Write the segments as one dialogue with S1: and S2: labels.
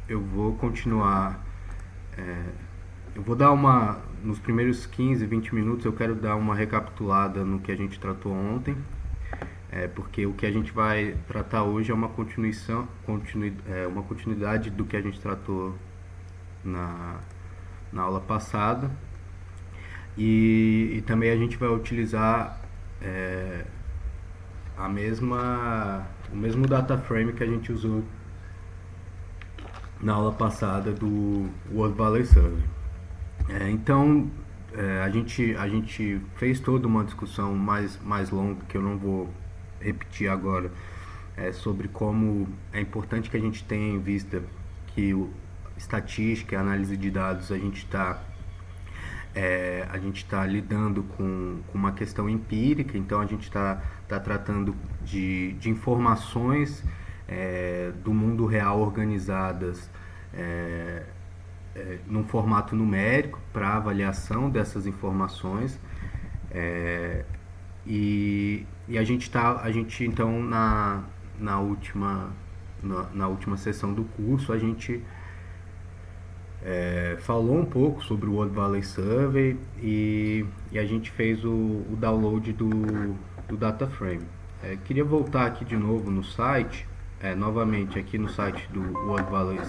S1: eu vou continuar. Eu vou dar nos primeiros 15, 20 minutos eu quero dar uma recapitulada no que a gente tratou ontem, porque o que a gente vai tratar hoje é uma continuidade do que a gente tratou na, na aula passada, e também a gente vai utilizar o mesmo data frame que a gente usou na aula passada do World Valley Survey. Então, a gente fez toda uma discussão mais longa, que eu não vou repetir agora, sobre como é importante que a gente tenha em vista que estatística e análise de dados a gente está lidando com uma questão empírica, então a gente está tratando de informações do mundo real organizadas num formato numérico para avaliação dessas informações, e a gente então na última sessão do curso a gente falou um pouco sobre o World Valley Survey, e a gente fez o download do data frame. Queria voltar aqui de novo no site, novamente aqui no site do World Valley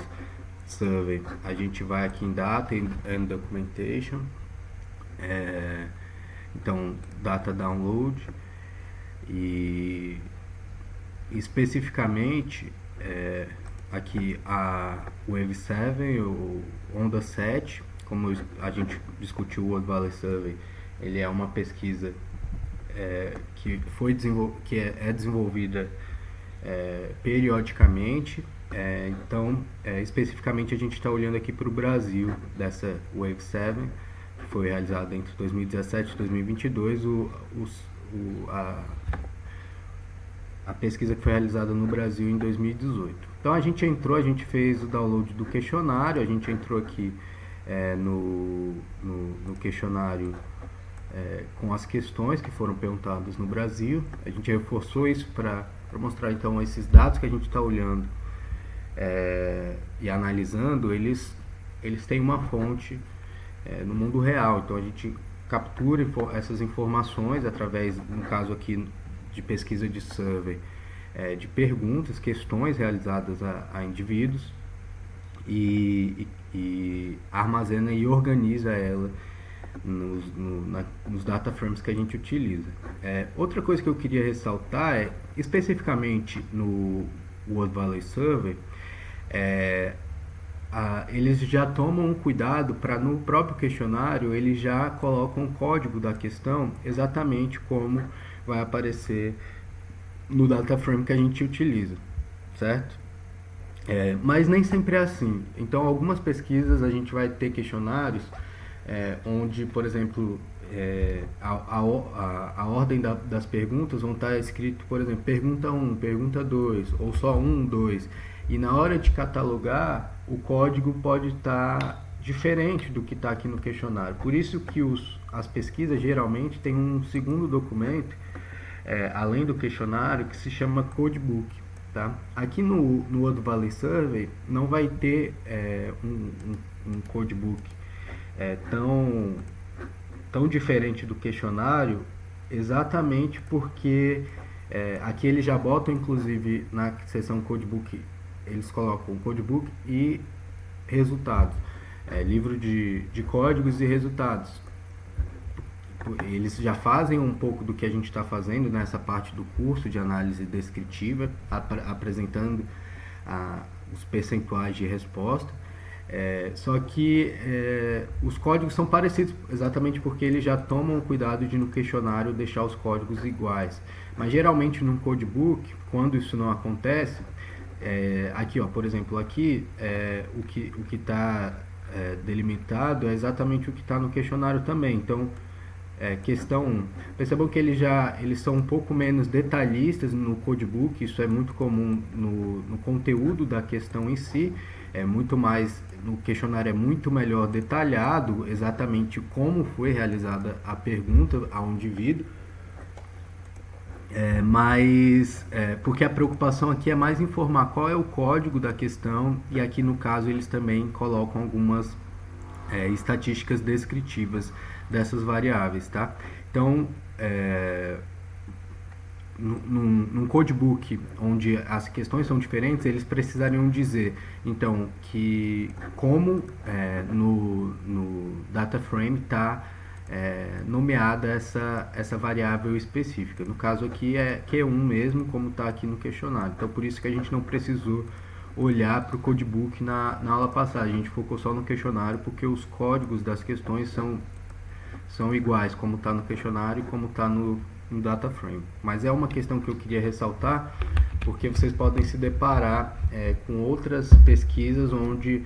S1: Survey. A gente vai aqui em Data and Documentation, então Data Download, e especificamente aqui a Wave 7, ou Onda 7, como a gente discutiu o World Valley Survey, ele é uma pesquisa que é desenvolvida periodicamente. Então, especificamente a gente está olhando aqui para o Brasil, dessa Wave 7, que foi realizada entre 2017 e 2022, a pesquisa que foi realizada no Brasil em 2018. Então a gente fez o download do questionário, a gente entrou aqui no questionário com as questões que foram perguntadas no Brasil. A gente reforçou isso para mostrar então esses dados que a gente está olhando e analisando, eles têm uma fonte no mundo real. Então a gente captura essas informações através, no caso aqui de pesquisa de survey, de perguntas, questões realizadas a indivíduos, e armazena e organiza ela nos data frames que a gente utiliza. Outra coisa que eu queria ressaltar especificamente no World Valley Survey, eles já tomam um cuidado para, no próprio questionário, eles já colocam o código da questão exatamente como vai aparecer no data frame que a gente utiliza, certo? Mas nem sempre é assim. Então, algumas pesquisas a gente vai ter questionários onde, por exemplo, a ordem das perguntas vão estar escrito, por exemplo, pergunta 1, pergunta 2, ou só 1, 2. E na hora de catalogar, o código pode estar diferente do que está aqui no questionário. Por isso que as pesquisas geralmente têm um segundo documento, além do questionário, que se chama Codebook. Tá? Aqui no World Valley Survey não vai ter um Codebook tão diferente do questionário, exatamente porque aqui eles já botam, inclusive na seção Codebook, eles colocam Codebook e resultados, livro de códigos e resultados. Eles já fazem um pouco do que a gente está fazendo nessa parte do curso de análise descritiva, apresentando os percentuais de resposta. Só que os códigos são parecidos, exatamente porque eles já tomam cuidado de no questionário deixar os códigos iguais. Mas geralmente no codebook, quando isso não acontece, aqui, por exemplo, aqui o que está delimitado é exatamente o que está no questionário também. Então, questão 1. Percebam que eles são um pouco menos detalhistas no codebook, isso é muito comum no conteúdo da questão em si, no questionário é muito melhor detalhado exatamente como foi realizada a pergunta ao indivíduo. Porque a preocupação aqui é mais informar qual é o código da questão, e aqui no caso eles também colocam algumas estatísticas descritivas dessas variáveis, tá? Então, num codebook onde as questões são diferentes, eles precisariam dizer, então, que como no data frame está nomeada essa variável específica. No caso aqui é Q1 mesmo, como está aqui no questionário. Então, por isso que a gente não precisou olhar para o codebook na aula passada. A gente focou só no questionário, porque os códigos das questões são iguais, como está no questionário e como está no data frame. Mas é uma questão que eu queria ressaltar, porque vocês podem se deparar com outras pesquisas onde,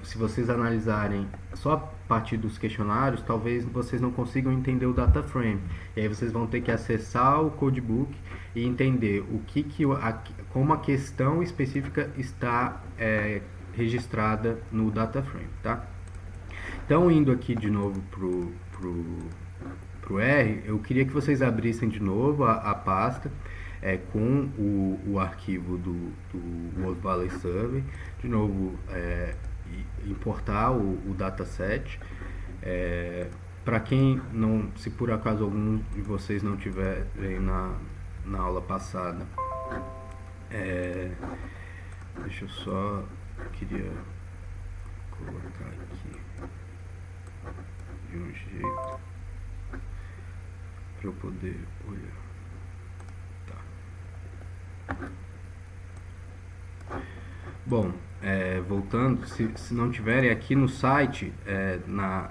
S1: se vocês analisarem só a partir dos questionários, talvez vocês não consigam entender o data frame. E aí vocês vão ter que acessar o codebook e entender como a questão específica está registrada no data frame, tá? Então, indo aqui de novo pro R, eu queria que vocês abrissem de novo a pasta com o arquivo do World Valley Survey, de novo importar o dataset. Para quem não, se por acaso algum de vocês não tiverem na aula passada, deixa eu só, queria colocar aqui de um jeito para eu poder olhar. Tá. Bom, voltando, se não tiverem aqui no site, na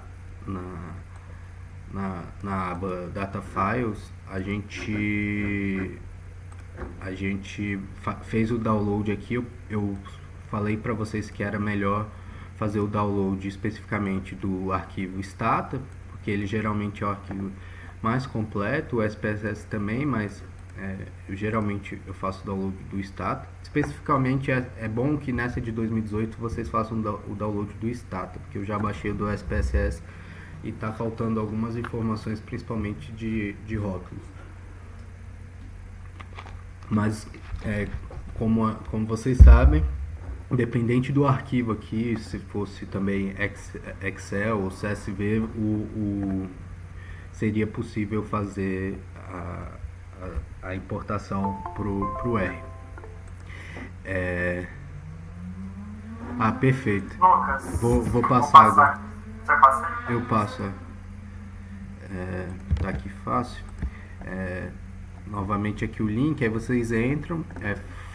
S1: aba Data Files, a gente fez o download aqui. Eu falei para vocês que era melhor fazer o download especificamente do arquivo Stata, porque ele geralmente é o arquivo mais completo, o SPSS também, mas geralmente eu faço o download do Stata. Especificamente é bom que nessa de 2018 vocês façam o download do Stata, porque eu já baixei o do SPSS e está faltando algumas informações, principalmente de rótulos. Mas, como vocês sabem, independente do arquivo aqui, se fosse também Excel ou CSV, seria possível fazer a importação pro R. Perfeito.
S2: Lucas,
S1: vou passar agora.
S2: Você passa?
S1: Eu passo. Tá aqui fácil. Novamente aqui o link, aí vocês entram,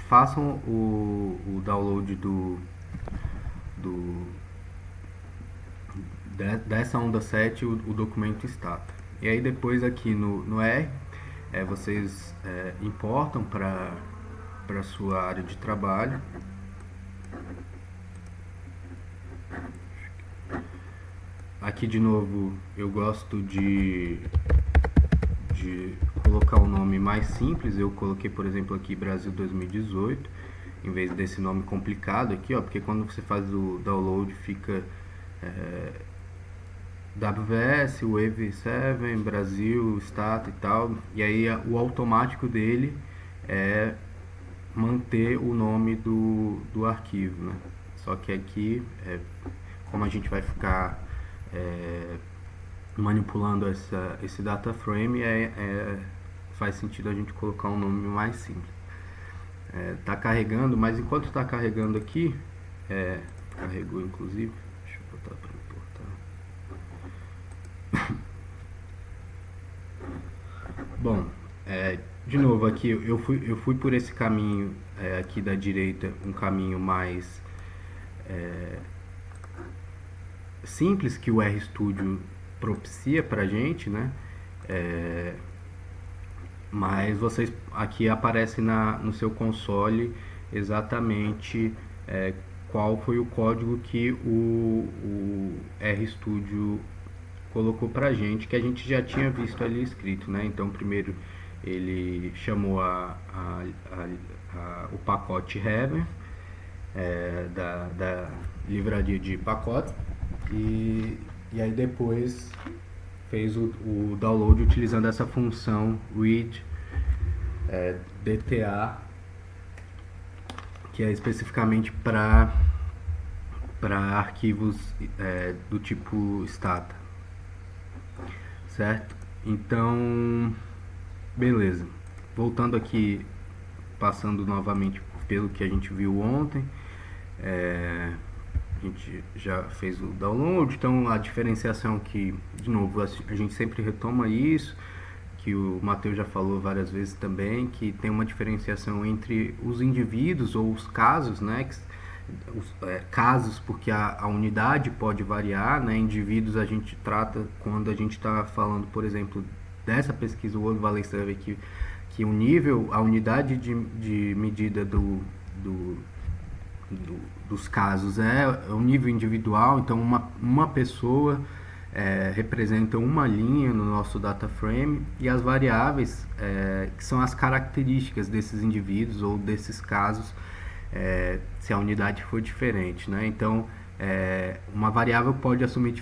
S1: façam o download dessa onda 7, o documento Stata. E aí depois aqui no R, vocês importam para sua área de trabalho. Aqui de novo eu gosto de colocar um nome mais simples. Eu coloquei, por exemplo, aqui Brasil 2018, em vez desse nome complicado aqui, porque quando você faz o download fica WVS, Wave 7, Brasil, Stata e tal, e aí o automático dele é manter o nome do arquivo, né? Só que aqui, como a gente vai ficar manipulando esse data frame, faz sentido a gente colocar um nome mais simples. Tá carregando, mas enquanto está carregando aqui, carregou inclusive, deixa eu botar para importar. Bom, de novo aqui eu fui por esse caminho aqui da direita, um caminho mais simples que o RStudio propicia pra gente, né? Mas vocês aqui aparece no seu console exatamente qual foi o código que o RStudio colocou pra gente, que a gente já tinha visto ali escrito, né? Então primeiro ele chamou o pacote Heaven da livraria de pacotes, e aí depois fez o download utilizando essa função read DTA, que é especificamente para arquivos do tipo stata, certo? Então, beleza. Voltando aqui, passando novamente pelo que a gente viu ontem, a gente já fez o download, então a diferenciação que, de novo, a gente sempre retoma isso, que o Matheus já falou várias vezes também, que tem uma diferenciação entre os indivíduos ou os casos, né? Casos porque a unidade pode variar, né? Indivíduos a gente trata quando a gente está falando, por exemplo, dessa pesquisa, o World Valley Survey, que o nível, a unidade de medida dos casos é o nível individual, então uma pessoa representa uma linha no nosso data frame, e as variáveis que são as características desses indivíduos ou desses casos, se a unidade for diferente, né? Então, uma variável pode assumir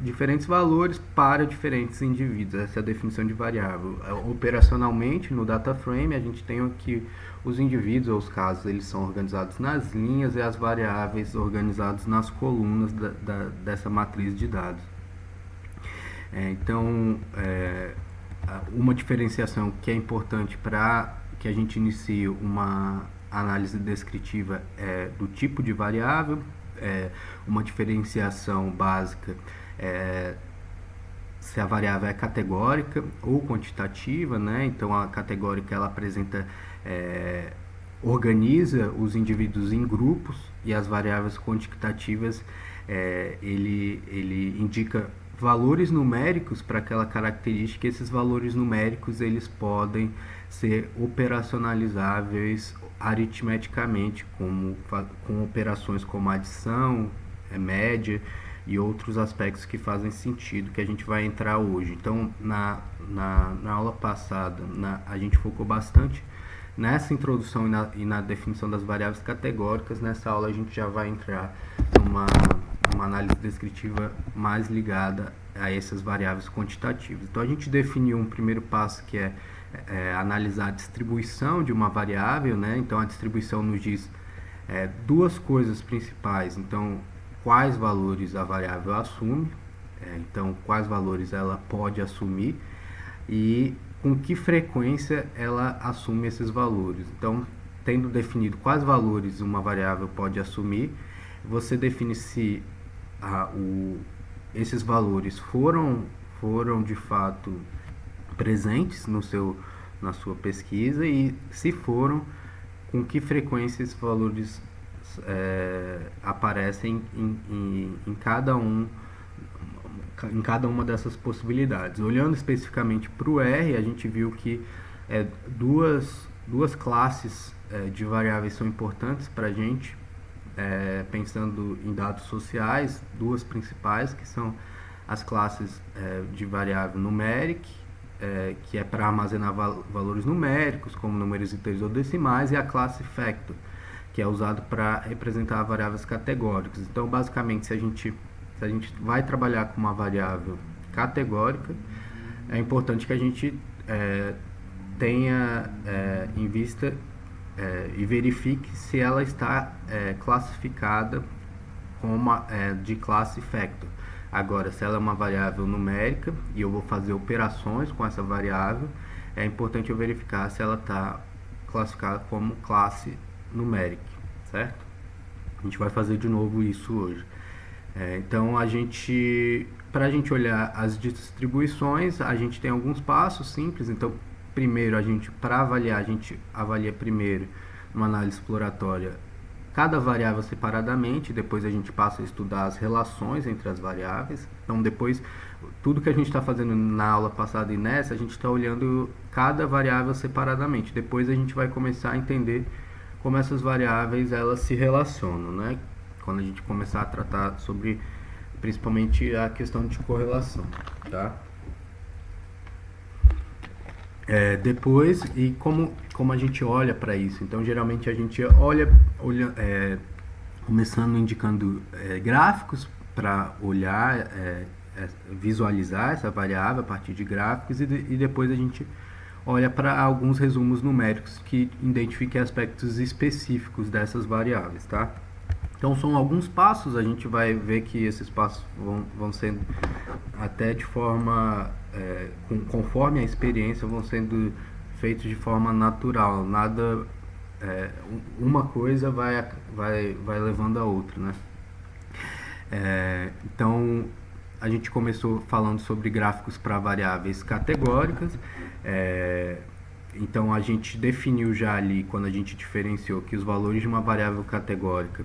S1: diferentes valores para diferentes indivíduos. Essa é a definição de variável. Operacionalmente, no data frame, a gente tem aqui os indivíduos ou os casos, eles são organizados nas linhas, e as variáveis organizadas nas colunas dessa matriz de dados. Então, uma diferenciação que é importante para que a gente inicie uma análise descritiva do tipo de variável. Uma diferenciação básica se a variável é categórica ou quantitativa, né? Então a categórica ela apresenta, organiza os indivíduos em grupos, e as variáveis quantitativas ele indica valores numéricos para aquela característica. Esses valores numéricos eles podem ser operacionalizáveis aritmeticamente, com operações como adição, média e outros aspectos que fazem sentido, que a gente vai entrar hoje. Então, na aula passada, a gente focou bastante nessa introdução e na definição das variáveis categóricas. Nessa aula a gente já vai entrar numa análise descritiva mais ligada a essas variáveis quantitativas. Então, a gente definiu um primeiro passo, que é analisar a distribuição de uma variável, né? Então a distribuição nos diz duas coisas principais. Então, quais valores a variável assume, então quais valores ela pode assumir e com que frequência ela assume esses valores. Então, tendo definido quais valores uma variável pode assumir, você define se esses valores foram de fato presentes na sua pesquisa, e se foram, com que frequência esses valores aparecem em cada uma dessas possibilidades. Olhando especificamente para o R, a gente viu que duas classes de variáveis são importantes para a gente, pensando em dados sociais, duas principais, que são as classes de variável numeric, que é para armazenar valores numéricos, como números inteiros ou decimais, e a classe factor, que é usado para representar variáveis categóricas. Então, basicamente, se a gente vai trabalhar com uma variável categórica, é importante que a gente tenha em vista e verifique se ela está classificada como de classe factor. Agora, se ela é uma variável numérica e eu vou fazer operações com essa variável, é importante eu verificar se ela está classificada como classe numérica, certo? A gente vai fazer de novo isso hoje. Então, para a gente olhar as distribuições, a gente tem alguns passos simples. Então, primeiro, para avaliar, a gente avalia primeiro, numa análise exploratória, cada variável separadamente. Depois a gente passa a estudar as relações entre as variáveis. Então, depois, tudo que a gente está fazendo na aula passada e nessa, a gente está olhando cada variável separadamente. Depois a gente vai começar a entender como essas variáveis elas se relacionam, né? Quando a gente começar a tratar sobre, principalmente, a questão de correlação, tá? Depois, e como a gente olha para isso? Então, geralmente a gente olha começando indicando gráficos para olhar, visualizar essa variável a partir de gráficos, e depois a gente olha para alguns resumos numéricos que identifiquem aspectos específicos dessas variáveis, tá? Então são alguns passos, a gente vai ver que esses passos vão sendo até de forma, conforme a experiência, vão sendo feitos de forma natural, nada, uma coisa vai levando a outra, né? Então a gente começou falando sobre gráficos para variáveis categóricas. Então a gente definiu já ali, quando a gente diferenciou, que os valores de uma variável categórica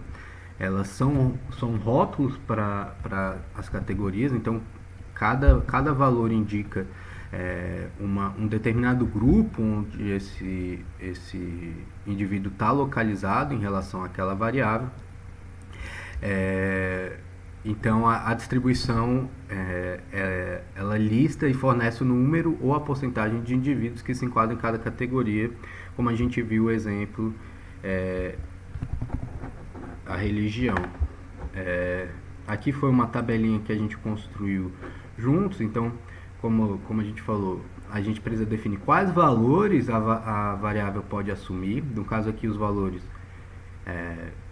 S1: elas são rótulos para as categorias. Então cada valor indica um determinado grupo onde esse indivíduo está localizado em relação àquela variável. Então a distribuição ela lista e fornece o número ou a porcentagem de indivíduos que se enquadram em cada categoria, como a gente viu o exemplo, a religião. Aqui foi uma tabelinha que a gente construiu juntos. Então, como a gente falou, a gente precisa definir quais valores a variável pode assumir. No caso aqui, os valores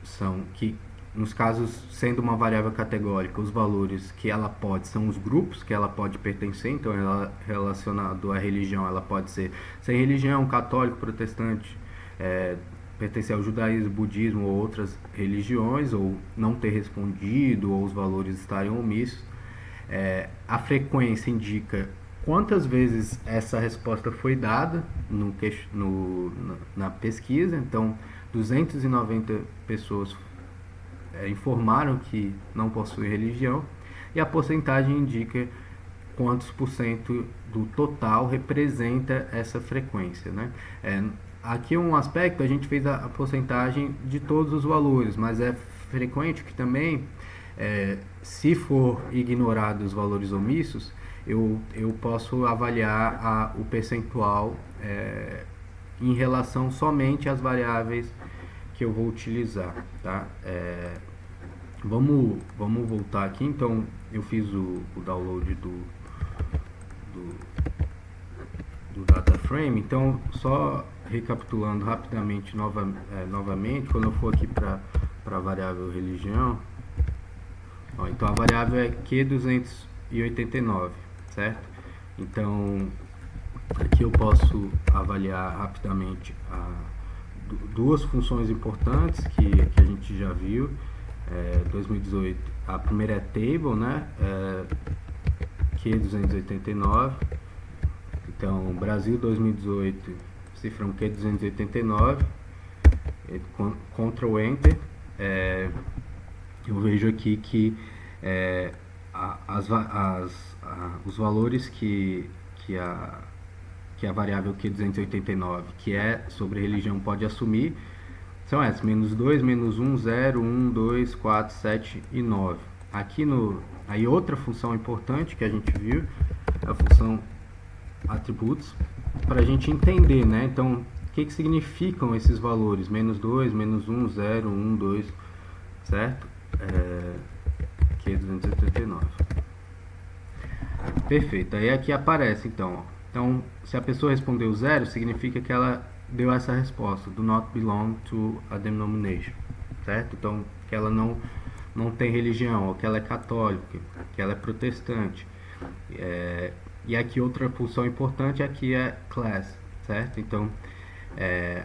S1: são que, nos casos sendo uma variável categórica, os valores que ela pode são os grupos que ela pode pertencer. Então, relacionado à religião, ela pode ser sem religião, católico, protestante, pertencer ao judaísmo, budismo ou outras religiões, ou não ter respondido, ou os valores estarem omissos. A frequência indica quantas vezes essa resposta foi dada na pesquisa. Então 290 pessoas informaram que não possuem religião, e a porcentagem indica quantos por cento do total representa essa frequência, né? Aqui um aspecto, a gente fez a porcentagem de todos os valores, mas é frequente que também, se for ignorado os valores omissos, eu posso avaliar o percentual em relação somente às variáveis que eu vou utilizar, tá? Vamos voltar aqui. Então eu fiz o download do data frame. Então, só recapitulando rapidamente novamente, quando eu for aqui para a variável religião, então a variável é Q289, certo? Então aqui eu posso avaliar rapidamente duas funções importantes que a gente já viu. 2018, a primeira é table, né? Q289. Então Brasil 2018, cifrão Q289, Ctrl Enter. Eu vejo aqui que os valores que a variável Q289, que é sobre religião, pode assumir, são essas: -2, -1, 0, 1, 2, 4, 7 e 9. Aqui aí outra função importante que a gente viu é a função atributos, para a gente entender, né? Então, o que significam esses valores? -2, -1, 0, 1, 2, certo? Q289. Perfeito. Aí aqui aparece, então, se a pessoa respondeu 0, significa que ela deu essa resposta: do not belong to a denomination, certo? Então, que ela não tem religião, ou que ela é católica, que ela é protestante. E aqui outra função importante aqui é class, certo? Então,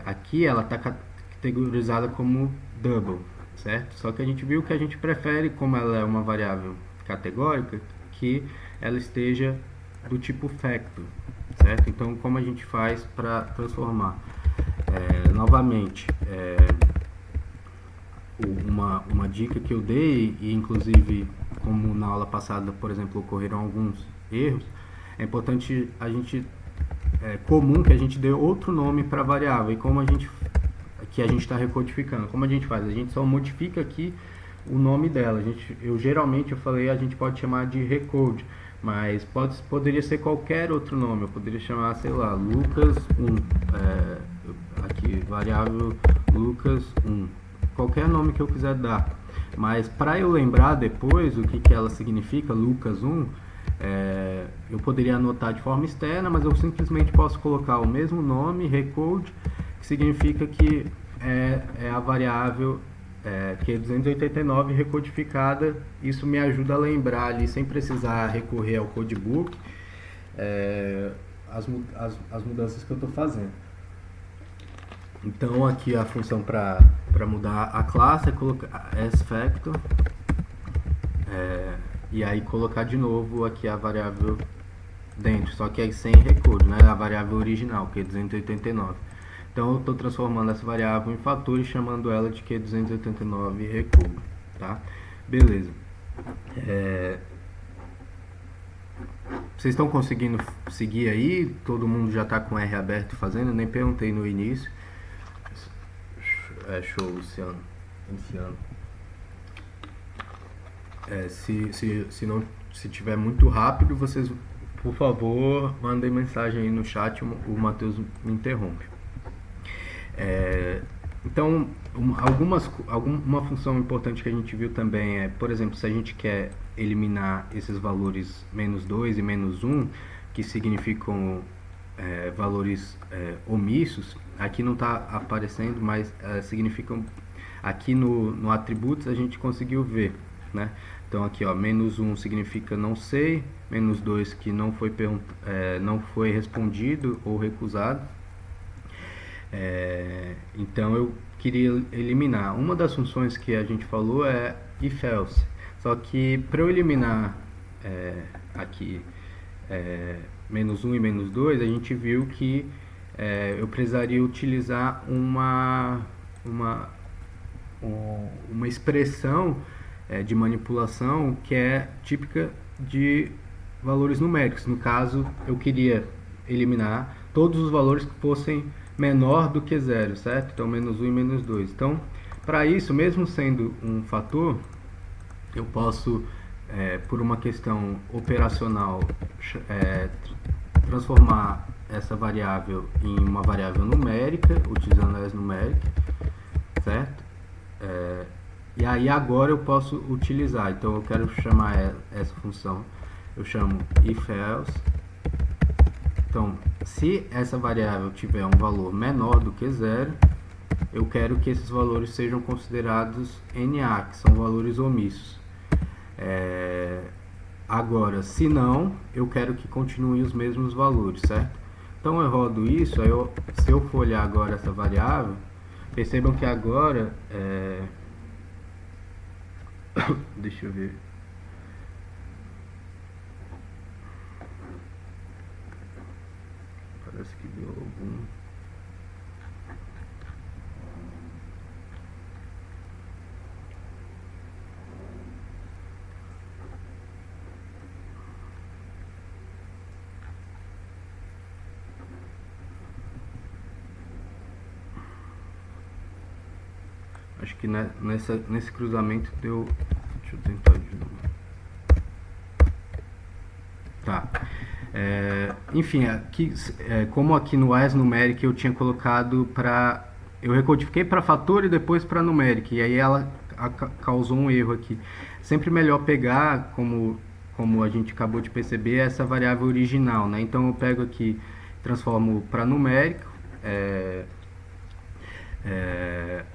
S1: aqui ela está categorizada como double, certo? Só que a gente viu que a gente prefere, como ela é uma variável categórica, que ela esteja do tipo factor, certo? Então, como a gente faz para transformar? Novamente, uma dica que eu dei, e inclusive como na aula passada, por exemplo, ocorreram alguns erros, é importante comum que a gente dê outro nome para a variável. E como a gente está recodificando, como a gente faz? A gente só modifica aqui o nome dela. Geralmente eu falei, a gente pode chamar de recode, mas poderia ser qualquer outro nome. Eu poderia chamar, sei lá, Lucas 1, aqui variável Lucas 1, qualquer nome que eu quiser dar. Mas para eu lembrar depois o que ela significa, Lucas 1, eu poderia anotar de forma externa, mas eu simplesmente posso colocar o mesmo nome, recode, que significa que é a variável Q289 recodificada. Isso me ajuda a lembrar ali, sem precisar recorrer ao codebook, as mudanças que eu estou fazendo. Então aqui a função para mudar a classe é colocar sFactor, e aí colocar de novo aqui a variável dentro, só que aí sem recorde, né? A variável original, que é 289. Então eu estou transformando essa variável em fator e chamando ela de Q289 recorde, tá? Beleza. Vocês estão conseguindo seguir aí? Todo mundo já está com R aberto fazendo? Eu nem perguntei no início. Show, Luciano. Iniciando. Se tiver muito rápido, vocês, por favor, mandem mensagem aí no chat, o Matheus me interrompe. Então, uma função importante que a gente viu também é, por exemplo, se a gente quer eliminar esses valores menos 2 e menos 1, que significam valores omissos, aqui não está aparecendo, mas significam, aqui no Attributes a gente conseguiu ver, né? Então aqui, ó, menos 1 significa não sei, menos 2 que não foi respondido ou recusado. Então eu queria eliminar. Uma das funções que a gente falou é if else. Só que para eu eliminar aqui menos 1 e menos 2, a gente viu que eu precisaria utilizar uma expressão de manipulação que é típica de valores numéricos. No caso, eu queria eliminar todos os valores que fossem menor do que zero, certo? Então, menos 1 e menos 2. Então, para isso, mesmo sendo um fator, eu posso, por uma questão operacional, transformar essa variável em uma variável numérica, utilizando a numérica, certo? E aí agora eu posso utilizar, então eu quero chamar essa função, eu chamo if else. Então, se essa variável tiver um valor menor do que zero, eu quero que esses valores sejam considerados NA, que são valores omissos. Agora, se não, eu quero que continue os mesmos valores, certo? Então eu rodo isso, aí se eu for olhar agora essa variável, percebam que agora, deixa eu ver, parece que deu algum... Acho que nesse cruzamento deu... Deixa eu tentar de novo. Tá. Enfim, aqui, como aqui no as numeric eu tinha colocado para... Eu recodifiquei para fator e depois para numeric. E aí ela causou um erro aqui. Sempre melhor pegar, como a gente acabou de perceber, essa variável original, né? Então eu pego aqui, transformo para numérico.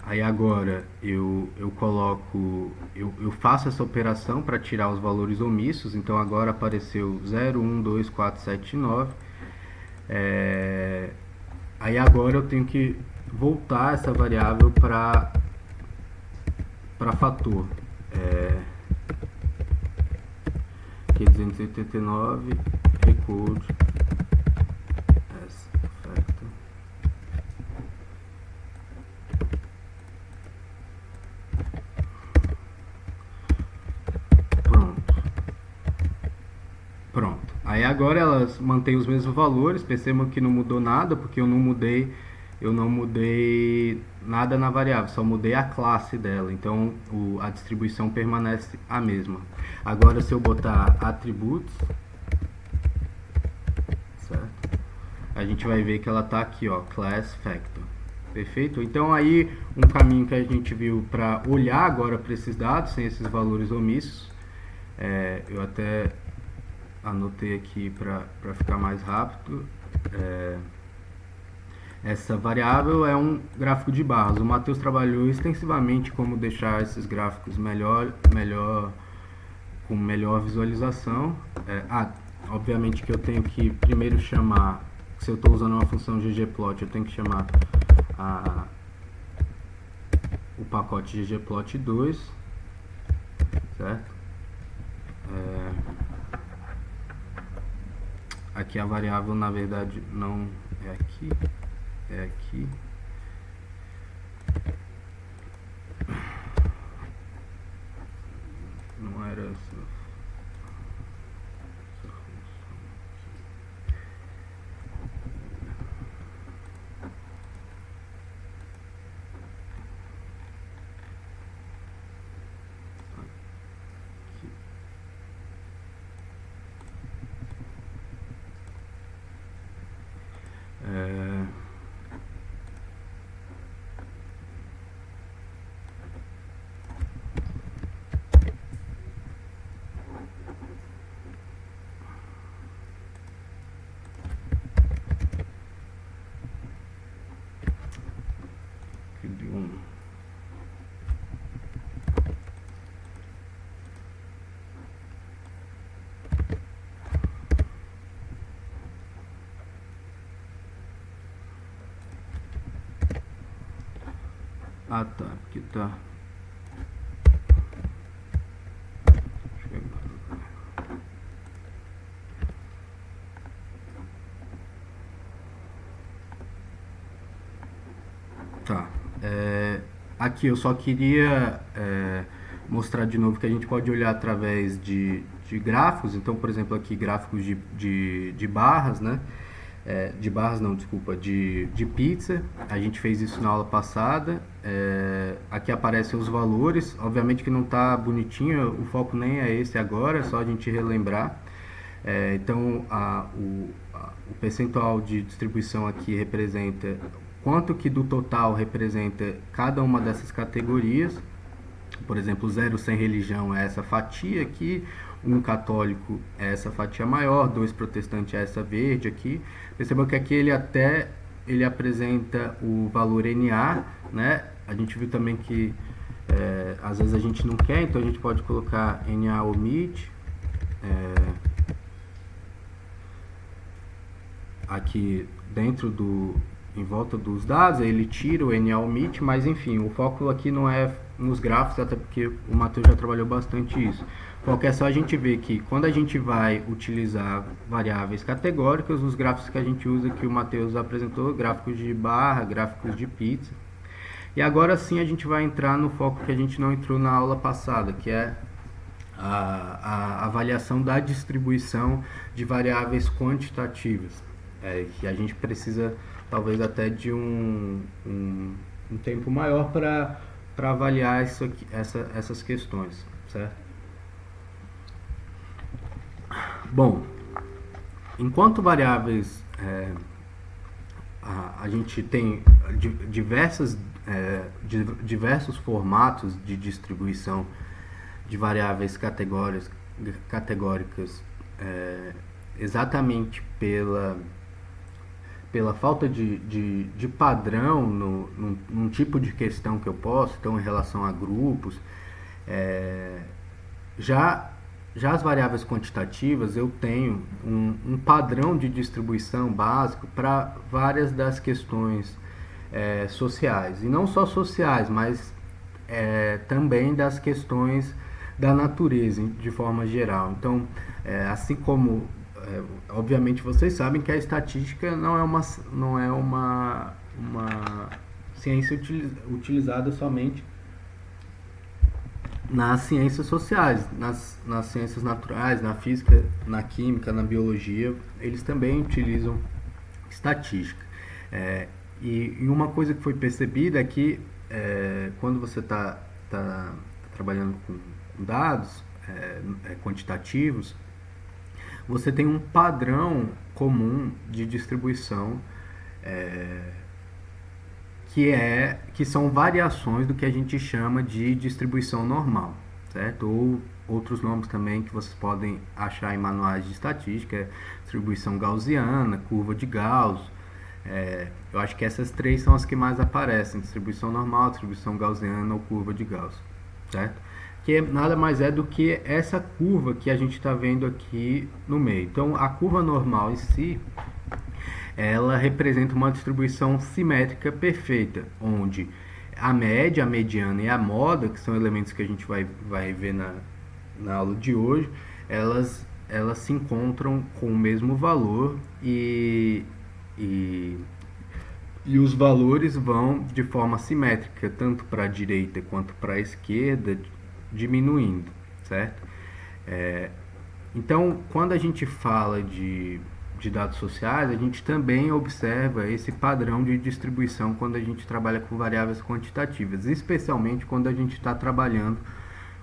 S1: Aí agora eu coloco, eu faço essa operação para tirar os valores omissos. Então agora apareceu 0, 1, 2, 4, 7, 9. Aí agora eu tenho que voltar essa variável para fator, que é 289 recode sFactor. Pronto. Aí agora elas mantêm os mesmos valores. Percebam que não mudou nada, porque eu não mudei nada na variável, só mudei a classe dela. Então a distribuição permanece a mesma. Agora se eu botar atributos, certo? A gente vai ver que ela está aqui, ó, class factor. Perfeito? Então aí um caminho que a gente viu para olhar agora para esses dados sem esses valores omissos. Eu até anotei aqui para ficar mais rápido. Essa variável é um gráfico de barras. O Matheus trabalhou extensivamente como deixar esses gráficos com melhor visualização. Obviamente que eu tenho que primeiro chamar, se eu estou usando uma função ggplot, eu tenho que chamar o pacote ggplot2, certo? Aqui a variável, na verdade, não é aqui, é aqui. Não era essa função aqui. Ah, tá, porque tá. Tá. Aqui eu só queria mostrar de novo que a gente pode olhar através de gráficos. Então, por exemplo, aqui gráficos de barras, né? De barras não, desculpa, de pizza. A gente fez isso na aula passada. Aqui aparecem os valores. Obviamente que não está bonitinho, o foco nem é esse agora, é só a gente relembrar. Então, o percentual de distribuição aqui representa quanto que do total representa cada uma dessas categorias. Por exemplo, 0 sem religião é essa fatia aqui, 1 católico é essa fatia maior, 2 protestante é essa verde aqui. Percebam que aqui ele apresenta o valor NA, né? A gente viu também que às vezes a gente não quer, então a gente pode colocar NA omit. Aqui dentro em volta dos dados, ele tira o NA omit, mas enfim, o foco aqui não é nos gráficos, até porque o Matheus já trabalhou bastante isso. O foco é só a gente ver que quando a gente vai utilizar variáveis categóricas, os gráficos que a gente usa, que o Matheus apresentou, gráficos de barra, gráficos de pizza. E agora sim a gente vai entrar no foco que a gente não entrou na aula passada, que é a avaliação da distribuição de variáveis quantitativas. Que a gente precisa talvez até de um tempo maior para avaliar isso aqui, essas questões, certo? Bom, enquanto variáveis a gente tem diversos formatos de distribuição de variáveis categóricas, exatamente pela falta de padrão num tipo de questão que eu posso, então em relação a grupos. Já as variáveis quantitativas, eu tenho um padrão de distribuição básico para várias das questões sociais, e não só sociais, mas também das questões da natureza de forma geral. Então, assim como obviamente vocês sabem que a estatística não é uma ciência utilizada somente nas ciências sociais, nas ciências naturais, na física, na química, na biologia, eles também utilizam estatística. E uma coisa que foi percebida é que quando você está trabalhando com dados quantitativos, você tem um padrão comum de distribuição que são variações do que a gente chama de distribuição normal, certo? Ou outros nomes também que vocês podem achar em manuais de estatística, distribuição gaussiana, curva de Gauss. Eu acho que essas três são as que mais aparecem: distribuição normal, distribuição gaussiana ou curva de Gauss, certo? Que nada mais é do que essa curva que a gente está vendo aqui no meio. Então, a curva normal em si, ela representa uma distribuição simétrica perfeita, onde a média, a mediana e a moda, que são elementos que a gente vai ver na aula de hoje, elas se encontram com o mesmo valor e os valores vão de forma simétrica, tanto para a direita quanto para a esquerda, diminuindo, certo? Então, quando a gente fala de dados sociais, a gente também observa esse padrão de distribuição quando a gente trabalha com variáveis quantitativas, especialmente quando a gente está trabalhando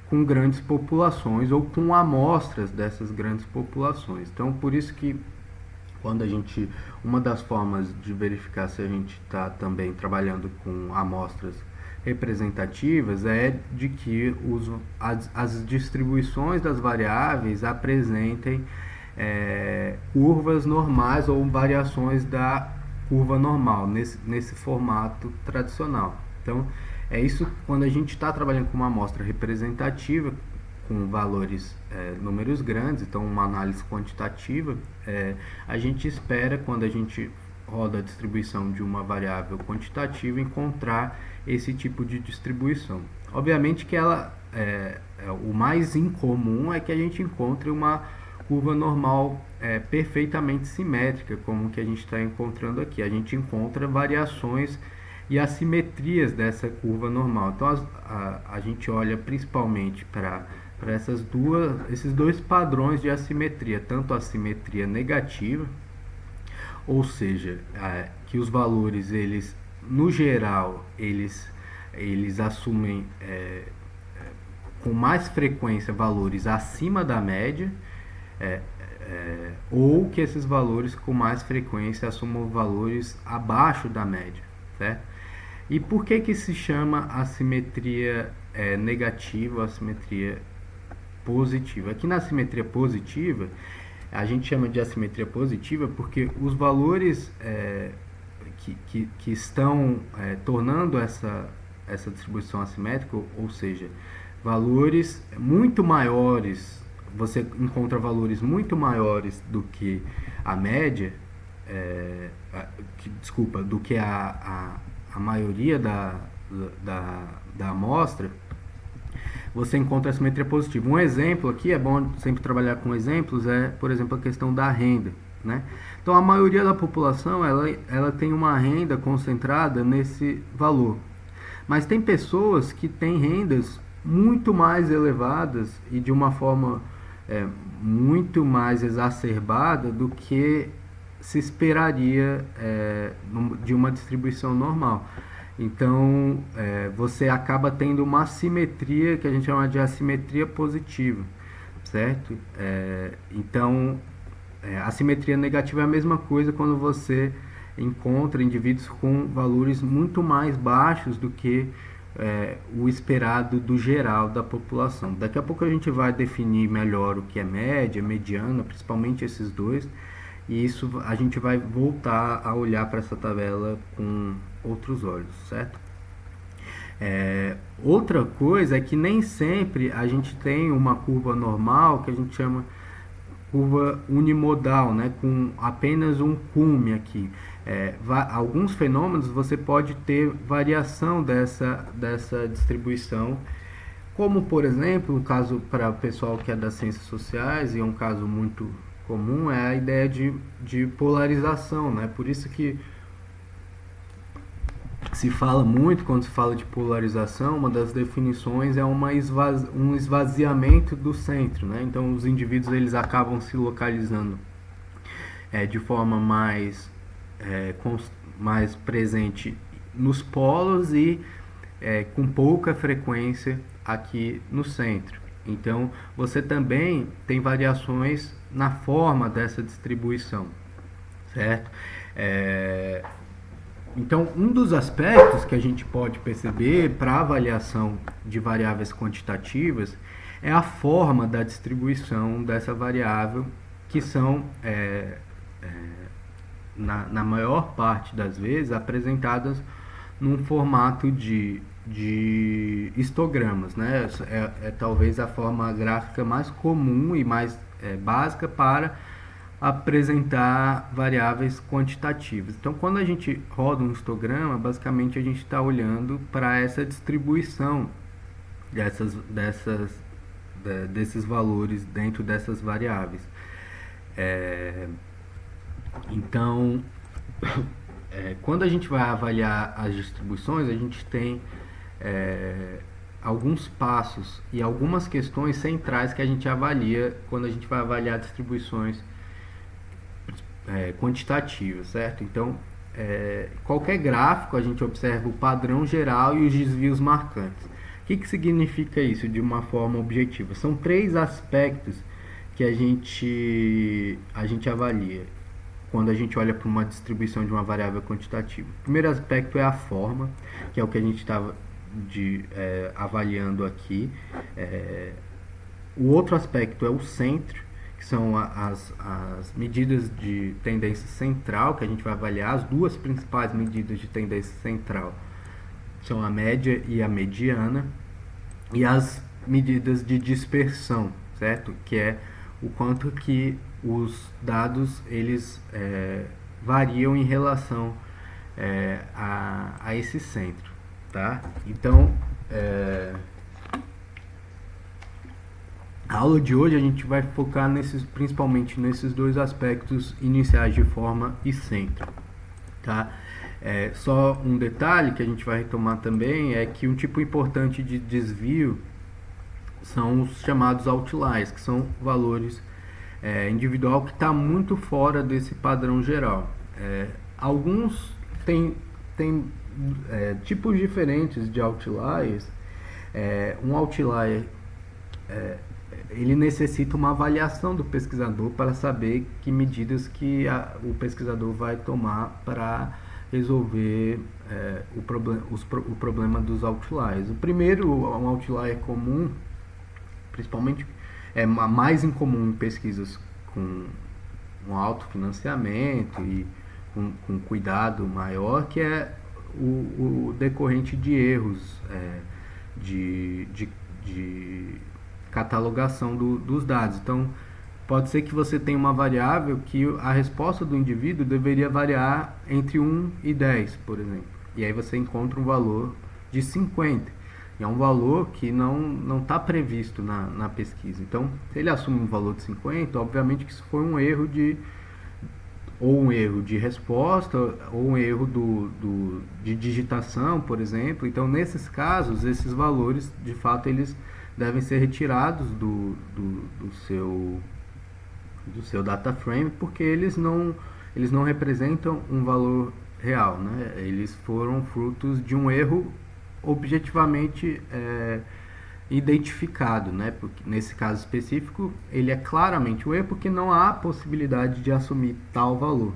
S1: com grandes populações ou com amostras dessas grandes populações. Então, por isso que uma das formas de verificar se a gente está também trabalhando com amostras representativas é de que as distribuições das variáveis apresentem curvas normais ou variações da curva normal, nesse formato tradicional. Então, é isso quando a gente está trabalhando com uma amostra representativa, com valores, números grandes, então uma análise quantitativa, a gente espera, quando a gente roda a distribuição de uma variável quantitativa, encontrar esse tipo de distribuição. Obviamente que o mais incomum é que a gente encontre uma curva normal perfeitamente simétrica, como que a gente está encontrando aqui. A gente encontra variações e assimetrias dessa curva normal. Então a gente olha principalmente para esses dois padrões de assimetria, tanto a assimetria negativa, ou seja, que os valores, eles no geral, eles assumem com mais frequência valores acima da média, ou que esses valores com mais frequência assumam valores abaixo da média, certo? E por que se chama assimetria negativa ou assimetria positiva? Aqui na assimetria positiva, a gente chama de assimetria positiva porque os valores que estão tornando essa distribuição assimétrica, ou seja, valores muito maiores, você encontra valores muito maiores do que a média, do que a maioria da amostra, você encontra a simetria positiva. Um exemplo aqui, é bom sempre trabalhar com exemplos, por exemplo, a questão da renda, né? Então, a maioria da população, ela tem uma renda concentrada nesse valor. Mas tem pessoas que têm rendas muito mais elevadas e de uma forma muito mais exacerbada do que se esperaria de uma distribuição normal. Então, você acaba tendo uma assimetria que a gente chama de assimetria positiva, certo? Então, a simetria negativa é a mesma coisa quando você encontra indivíduos com valores muito mais baixos do que o esperado do geral da população. Daqui a pouco a gente vai definir melhor o que é média, mediana, principalmente esses dois, e isso a gente vai voltar a olhar para essa tabela com outros olhos, certo? Outra coisa é que nem sempre a gente tem uma curva normal, que a gente chama curva unimodal, né, com apenas um cume aqui. Alguns fenômenos você pode ter variação dessa distribuição, como por exemplo, um caso para o pessoal que é das ciências sociais, e é um caso muito comum, é a ideia de polarização, né? Por isso que se fala muito, quando se fala de polarização, uma das definições é um esvaziamento do centro, né? Então os indivíduos, eles acabam se localizando de forma mais presente nos polos e com pouca frequência aqui no centro. Então você também tem variações na forma dessa distribuição, certo? Então, um dos aspectos que a gente pode perceber para a avaliação de variáveis quantitativas é a forma da distribuição dessa variável, que são, na maior parte das vezes, apresentadas num formato de histogramas, né? É talvez a forma gráfica mais comum e mais básica para apresentar variáveis quantitativas. Então, quando a gente roda um histograma, basicamente a gente está olhando para essa distribuição desses valores dentro dessas variáveis. Então, quando a gente vai avaliar as distribuições, a gente tem alguns passos e algumas questões centrais que a gente avalia quando a gente vai avaliar distribuições quantitativas, certo? Então, qualquer gráfico a gente observa o padrão geral e os desvios marcantes. O que significa isso de uma forma objetiva? São 3 aspectos que a gente avalia quando a gente olha para uma distribuição de uma variável quantitativa. O primeiro aspecto é a forma, que é o que a gente estava avaliando aqui. O outro aspecto é o centro, que são as medidas de tendência central, que a gente vai avaliar. As 2 principais medidas de tendência central são a média e a mediana, e as medidas de dispersão, certo? Que é o quanto que os dados eles variam em relação a esse centro, tá? Então, a aula de hoje a gente vai focar principalmente nesses 2 aspectos iniciais de forma e centro, tá? Só um detalhe que a gente vai retomar também é que um tipo importante de desvio são os chamados outliers, que são valores individual que está muito fora desse padrão geral. Alguns têm tipos diferentes de outliers. Um outlier ele necessita uma avaliação do pesquisador para saber que medidas que o pesquisador vai tomar para resolver o problema dos outliers. O primeiro, um outlier comum, principalmente mais incomum em pesquisas com um alto financiamento e com cuidado maior, que é o decorrente de erros de catalogação dos dados. Então, pode ser que você tenha uma variável que a resposta do indivíduo deveria variar entre 1 e 10, por exemplo. E aí você encontra um valor de 50. E é um valor que não está previsto na pesquisa. Então, se ele assume um valor de 50, obviamente que isso foi um erro ou um erro de resposta, ou um erro de digitação, por exemplo. Então, nesses casos, esses valores, de fato, eles devem ser retirados do seu data frame, porque eles não representam um valor real, né? Eles foram frutos de um erro objetivamente identificado, né? Porque nesse caso específico ele é claramente um erro, porque não há possibilidade de assumir tal valor.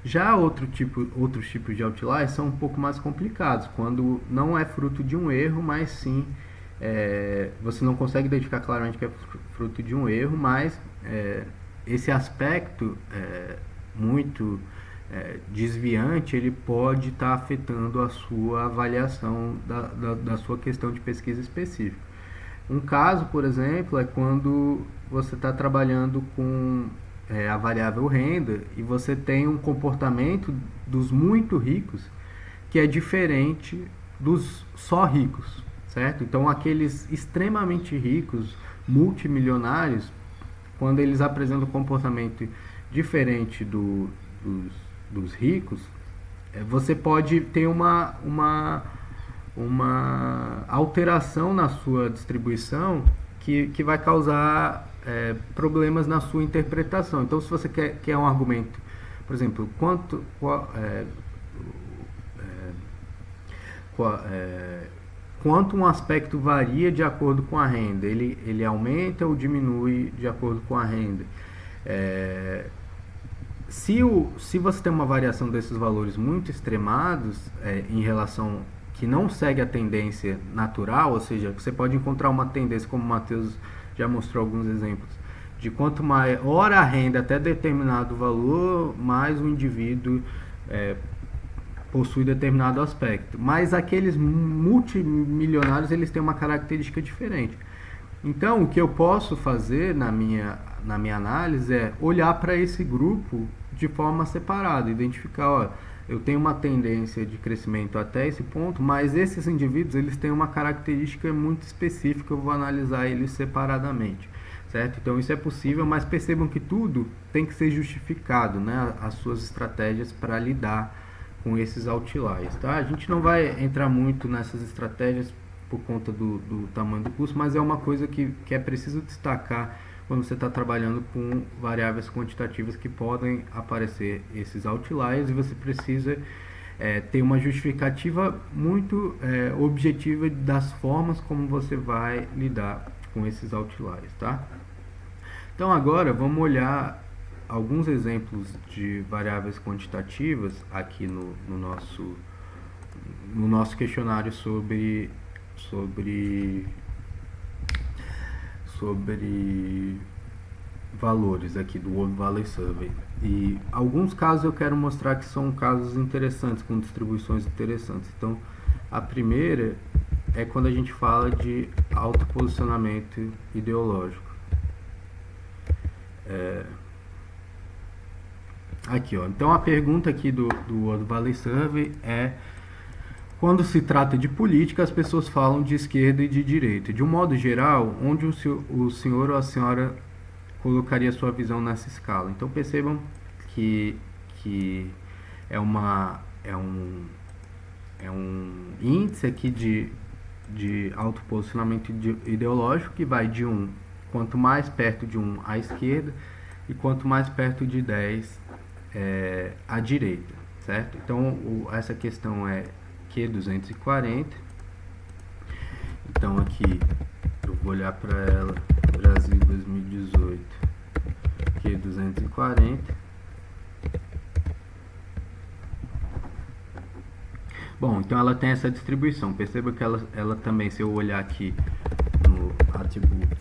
S1: Já outros tipos de outliers são um pouco mais complicados, quando não é fruto de um erro, mas sim você não consegue identificar claramente que é fruto de um erro, mas esse aspecto muito desviante, ele pode estar afetando a sua avaliação da sua questão de pesquisa específica. Um caso, por exemplo, é quando você está trabalhando com a variável renda e você tem um comportamento dos muito ricos que é diferente dos só ricos, certo? Então, aqueles extremamente ricos, multimilionários, quando eles apresentam um comportamento diferente dos ricos, você pode ter uma alteração na sua distribuição que vai causar problemas na sua interpretação. Então, se você quer um argumento, por exemplo, quanto um aspecto varia de acordo com a renda, ele aumenta ou diminui de acordo com a renda. se você tem uma variação desses valores muito extremados em relação que não segue a tendência natural, ou seja, você pode encontrar uma tendência, como o Matheus já mostrou alguns exemplos, de quanto maior a renda até determinado valor, mais o indivíduo possui determinado aspecto. Mas aqueles multimilionários, eles têm uma característica diferente. Então, o que eu posso fazer na minha análise é olhar para esse grupo de forma separada, identificar, ó, eu tenho uma tendência de crescimento até esse ponto, mas esses indivíduos, eles têm uma característica muito específica, eu vou analisar eles separadamente, certo? Então isso é possível, mas percebam que tudo tem que ser justificado, né? As suas estratégias para lidar com esses outliers, tá? A gente não vai entrar muito nessas estratégias por conta do tamanho do curso, mas é uma coisa que é preciso destacar quando você está trabalhando com variáveis quantitativas que podem aparecer esses outliers, e você precisa ter uma justificativa muito objetiva das formas como você vai lidar com esses outliers, tá? Então agora vamos olhar alguns exemplos de variáveis quantitativas aqui no nosso questionário sobre valores aqui do World Valley Survey. E alguns casos eu quero mostrar que são casos interessantes, com distribuições interessantes. Então, a primeira é quando a gente fala de autoposicionamento ideológico. Aqui, ó. Então, a pergunta aqui do World Valley Survey é: quando se trata de política, as pessoas falam de esquerda e de direita. De um modo geral, onde o senhor ou a senhora colocaria sua visão nessa escala? Então percebam que é um índice aqui de autoposicionamento ideológico que vai de 1, quanto mais perto de 1 à esquerda, e quanto mais perto de 10 à direita, certo? Então essa questão é Q240. Então aqui eu vou olhar para ela, Brasil 2018, Q240. Bom, então ela tem essa distribuição. Perceba que ela também, se eu olhar aqui no Attributes,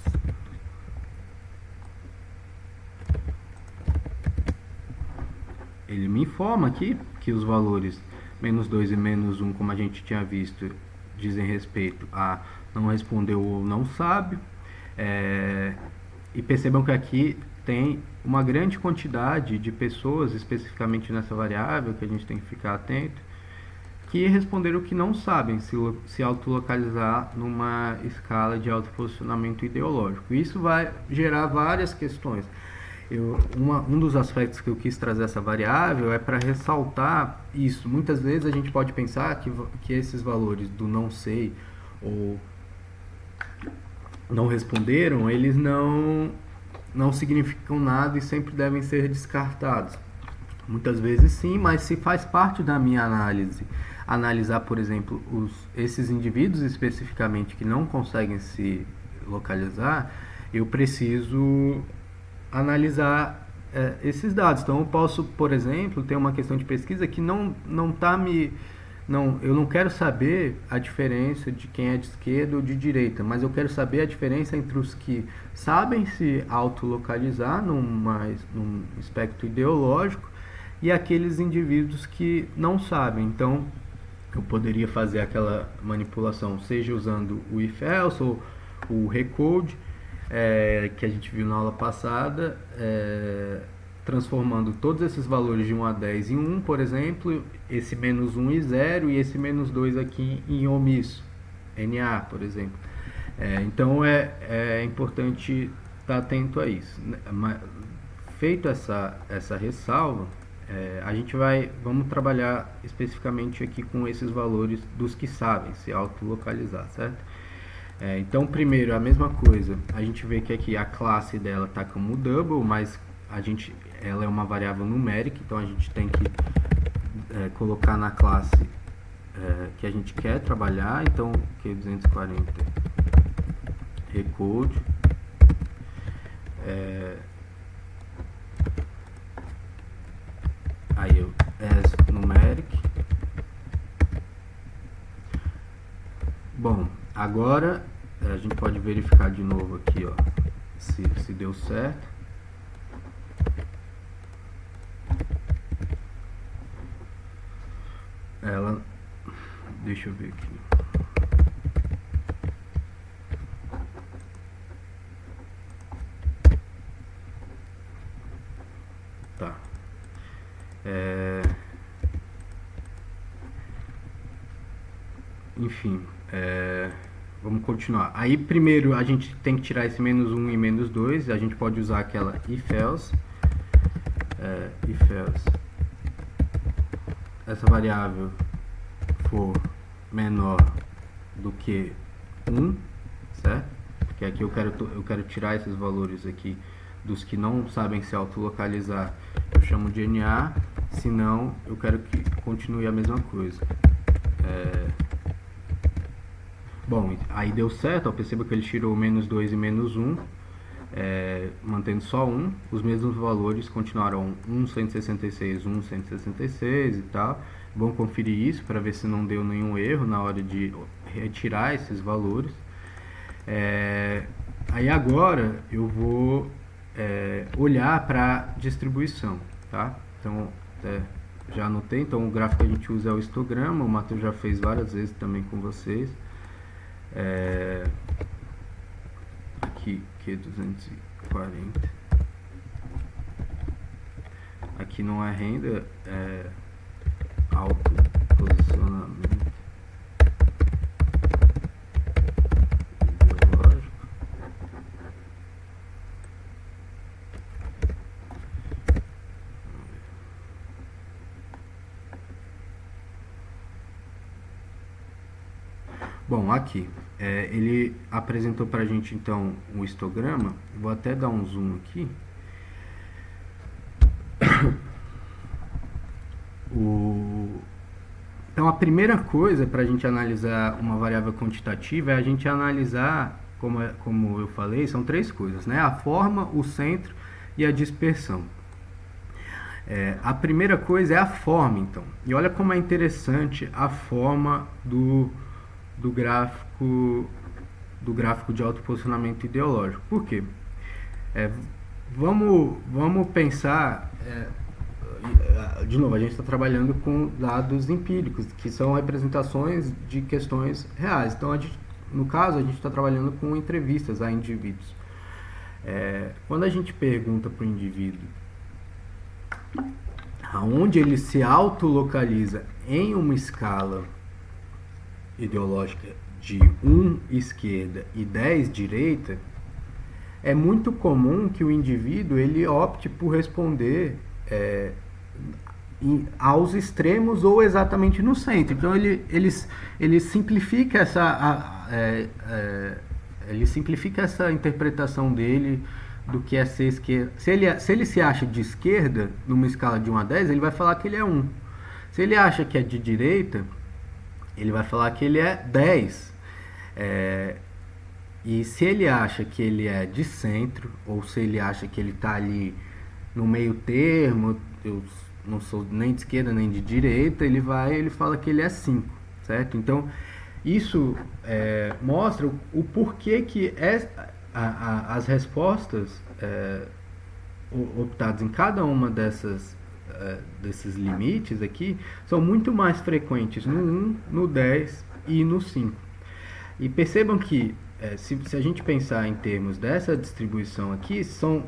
S1: ele me informa aqui que os valores -2 e -1, como a gente tinha visto, dizem respeito a não respondeu ou não sabe. E percebam que aqui tem uma grande quantidade de pessoas, especificamente nessa variável, que a gente tem que ficar atento, que responderam que não sabem se autolocalizar numa escala de autoposicionamento ideológico. Isso vai gerar várias questões. Um dos aspectos que eu quis trazer essa variável é para ressaltar isso. Muitas vezes a gente pode pensar que esses valores do não sei ou não responderam, eles não significam nada e sempre devem ser descartados. Muitas vezes sim, mas se faz parte da minha análise analisar, por exemplo, esses indivíduos especificamente que não conseguem se localizar, eu preciso analisar esses dados. Então eu posso, por exemplo, ter uma questão de pesquisa que eu não quero saber a diferença de quem é de esquerda ou de direita, mas eu quero saber a diferença entre os que sabem se autolocalizar num espectro ideológico e aqueles indivíduos que não sabem. Então eu poderia fazer aquela manipulação, seja usando o if-else ou o recode, que a gente viu na aula passada, transformando todos esses valores de 1 a 10 em 1, por exemplo, esse -1 em 0 e esse -2 aqui em omisso, NA, por exemplo. Então é importante estar atento a isso. Feito essa ressalva, vamos trabalhar especificamente aqui com esses valores dos que sabem se autolocalizar, certo? Então, primeiro, a mesma coisa, a gente vê que aqui a classe dela está como double, mas ela é uma variável numérica, então a gente tem que colocar na classe que a gente quer trabalhar. Então, Q240 recode, agora a gente pode verificar de novo aqui, ó, se deu certo. Ela, deixa eu ver aqui. Tá. Enfim, vamos continuar. Aí primeiro a gente tem que tirar esse menos 1 e menos 2. A gente pode usar aquela if else. If else essa variável for menor do que 1, certo? Porque aqui eu quero tirar esses valores aqui dos que não sabem se autolocalizar, eu chamo de NA, senão eu quero que continue a mesma coisa. Bom, aí deu certo, ó, perceba que ele tirou menos 2 e menos 1, mantendo só 1, os mesmos valores continuaram 1,166, 1,166 e tal. Vamos conferir isso para ver se não deu nenhum erro na hora de retirar esses valores. Aí agora eu vou olhar para a distribuição, tá? Então, já anotei, então o gráfico que a gente usa é o histograma, o Matheus já fez várias vezes também com vocês. Aqui Q240, aqui não é renda, é autoposicionamento ideológico. Bom, aqui ele apresentou para a gente então um histograma. Vou até dar um zoom aqui. Então a primeira coisa para a gente analisar uma variável quantitativa é a gente analisar, como eu falei, são três coisas, né? A forma, o centro e a dispersão. A primeira coisa é a forma, então. E olha como é interessante a forma do gráfico de autoposicionamento ideológico. Por quê? Vamos pensar, de novo, a gente está trabalhando com dados empíricos, que são representações de questões reais. Então, no caso, a gente está trabalhando com entrevistas a indivíduos. Quando a gente pergunta para o indivíduo aonde ele se autolocaliza em uma escala ideológica de 1 esquerda e 10 direita, é muito comum que o indivíduo ele opte por responder aos extremos ou exatamente no centro. Então ele simplifica essa interpretação dele do que é ser esquerda. Se ele se acha de esquerda numa escala de 1 a 10, ele vai falar que ele é 1. Se ele acha que é de direita, ele vai falar que ele é 10. E se ele acha que ele é de centro, ou se ele acha que ele está ali no meio termo, eu não sou nem de esquerda nem de direita, ele fala que ele é 5, certo? Então, isso mostra o porquê que as respostas optadas em cada uma desses limites aqui são muito mais frequentes no 1, no 10 e no 5. E percebam que se a gente pensar em termos dessa distribuição aqui, são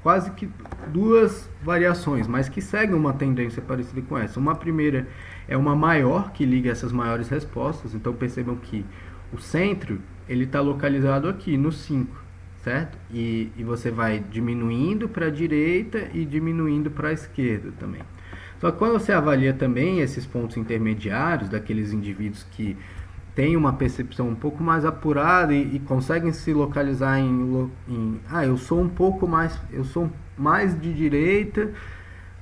S1: quase que duas variações, mas que seguem uma tendência parecida com essa. Uma primeira é uma maior, que liga essas maiores respostas. Então percebam que o centro ele está localizado aqui no 5, certo? E você vai diminuindo para a direita e diminuindo para a esquerda também. Só que quando você avalia também esses pontos intermediários daqueles indivíduos que têm uma percepção um pouco mais apurada e conseguem se localizar eu sou mais de direita,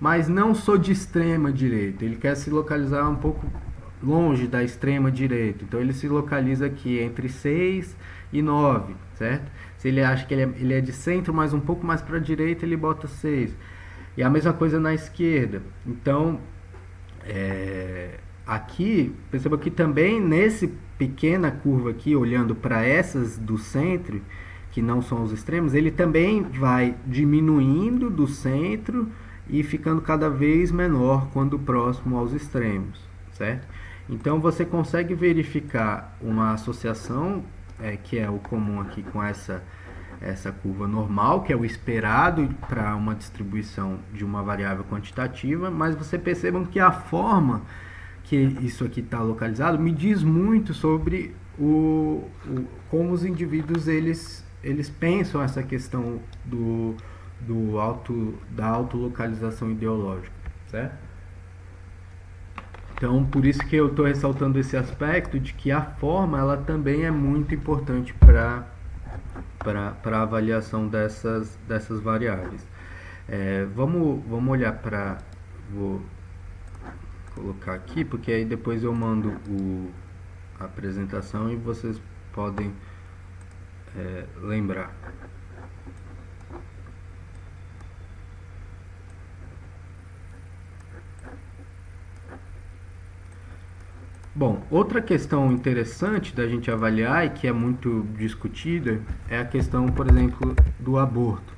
S1: mas não sou de extrema direita. Ele quer se localizar um pouco longe da extrema direita, então ele se localiza aqui entre 6 e 9, certo? Se ele acha que ele é de centro, mas um pouco mais para a direita, ele bota 6. E a mesma coisa na esquerda. Então, aqui, perceba que também pequena curva aqui, olhando para essas do centro, que não são os extremos, ele também vai diminuindo do centro e ficando cada vez menor quando próximo aos extremos, certo? Então você consegue verificar uma associação, que é o comum aqui com essa curva normal, que é o esperado para uma distribuição de uma variável quantitativa, mas você percebam que a forma que isso aqui está localizado me diz muito sobre como os indivíduos eles pensam essa questão da autolocalização ideológica, certo? Então, por isso que eu estou ressaltando esse aspecto de que a forma ela também é muito importante para a avaliação dessas variáveis. Vamos olhar para... Vou colocar aqui, porque aí depois eu mando a apresentação e vocês podem lembrar. Bom, outra questão interessante da gente avaliar e que é muito discutida é a questão, por exemplo, do aborto,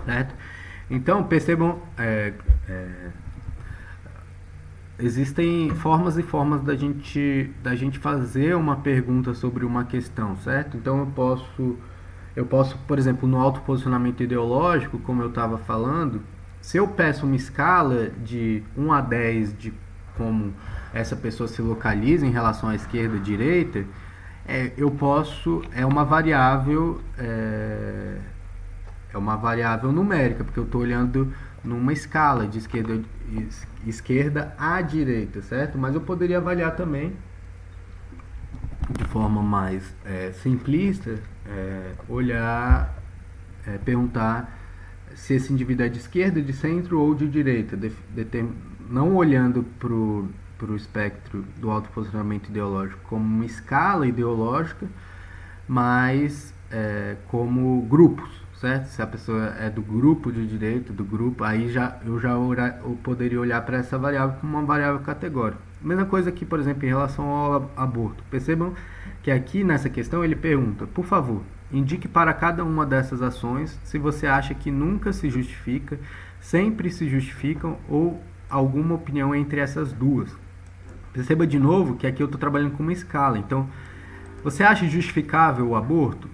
S1: certo? Então, percebam, existem formas e formas da gente fazer uma pergunta sobre uma questão, certo? Então, eu posso, por exemplo, no autoposicionamento ideológico, como eu estava falando, se eu peço uma escala de 1 a 10 de como essa pessoa se localiza em relação à esquerda e direita, eu posso, é uma variável numérica, porque eu estou olhando numa escala de esquerda à direita, certo? Mas eu poderia avaliar também de forma mais simplista, perguntar se esse indivíduo é de esquerda, de centro ou de direita, não olhando para o espectro do autoposicionamento ideológico como uma escala ideológica, mas como grupos, certo? Se a pessoa é do grupo de direita, aí eu poderia olhar para essa variável como uma variável categórica. Mesma coisa aqui, por exemplo, em relação ao aborto. Percebam que aqui nessa questão ele pergunta, por favor, indique para cada uma dessas ações se você acha que nunca se justifica, sempre se justificam ou alguma opinião entre essas duas. Perceba de novo que aqui eu estou trabalhando com uma escala. Então, você acha justificável o aborto?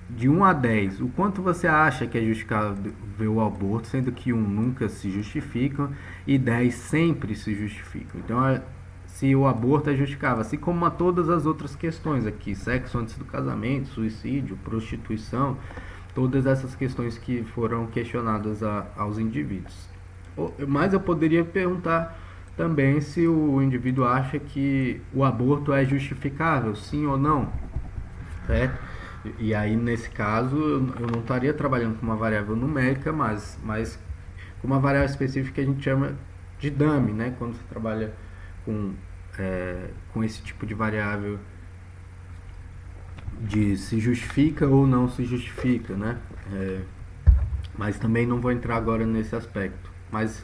S1: De 1 a 10, o quanto você acha que é justificável o aborto, sendo que 1 nunca se justifica e 10 sempre se justificam. Então, se o aborto é justificável, assim como a todas as outras questões aqui, sexo antes do casamento, suicídio, prostituição, todas essas questões que foram questionadas aos indivíduos. Mas eu poderia perguntar também se o indivíduo acha que o aborto é justificável, sim ou não, certo? E aí, nesse caso, eu não estaria trabalhando com uma variável numérica, mas com uma variável específica que a gente chama de dummy, né? Quando você trabalha com esse tipo de variável de se justifica ou não se justifica, né? Mas também não vou entrar agora nesse aspecto. Mas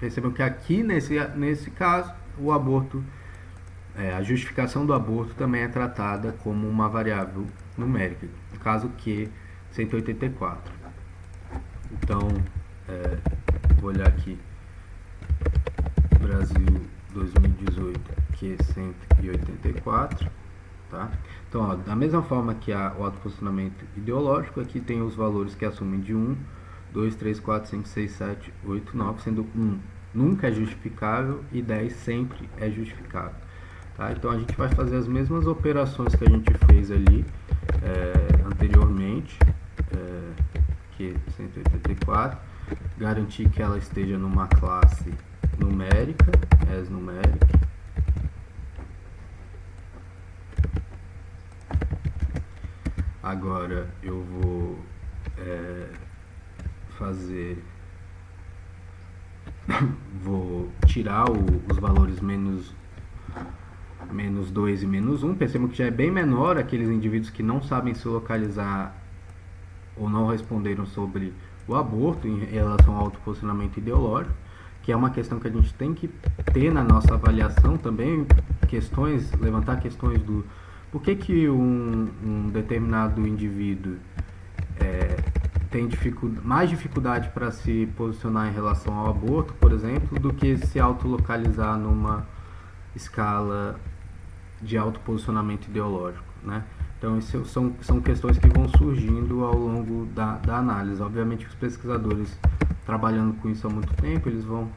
S1: percebam que aqui, nesse caso, o aborto, a justificação do aborto também é tratada como uma variável numérica, no caso Q 184. Então, vou olhar aqui, Brasil 2018, Q 184, tá? Então, ó, da mesma forma que o autoposicionamento ideológico, aqui tem os valores que assumem de 1, 2, 3, 4, 5, 6, 7, 8, 9, sendo 1 nunca é justificável e 10 sempre é justificável. Tá? Então a gente vai fazer as mesmas operações que a gente fez ali anteriormente, que 184, garantir que ela esteja numa classe numérica, as numeric. Agora eu vou vou tirar os valores menos 2 e menos 1. Percebam que já é bem menor aqueles indivíduos que não sabem se localizar ou não responderam sobre o aborto em relação ao autoposicionamento ideológico. que é uma questão que a gente tem que ter na nossa avaliação também, levantar questões do por que um determinado indivíduo tem mais dificuldade para se posicionar em relação ao aborto, por exemplo, do que se autolocalizar numa escala de autoposicionamento ideológico, né? Então, isso são questões que vão surgindo ao longo da análise. Obviamente, os pesquisadores trabalhando com isso há muito tempo, eles vão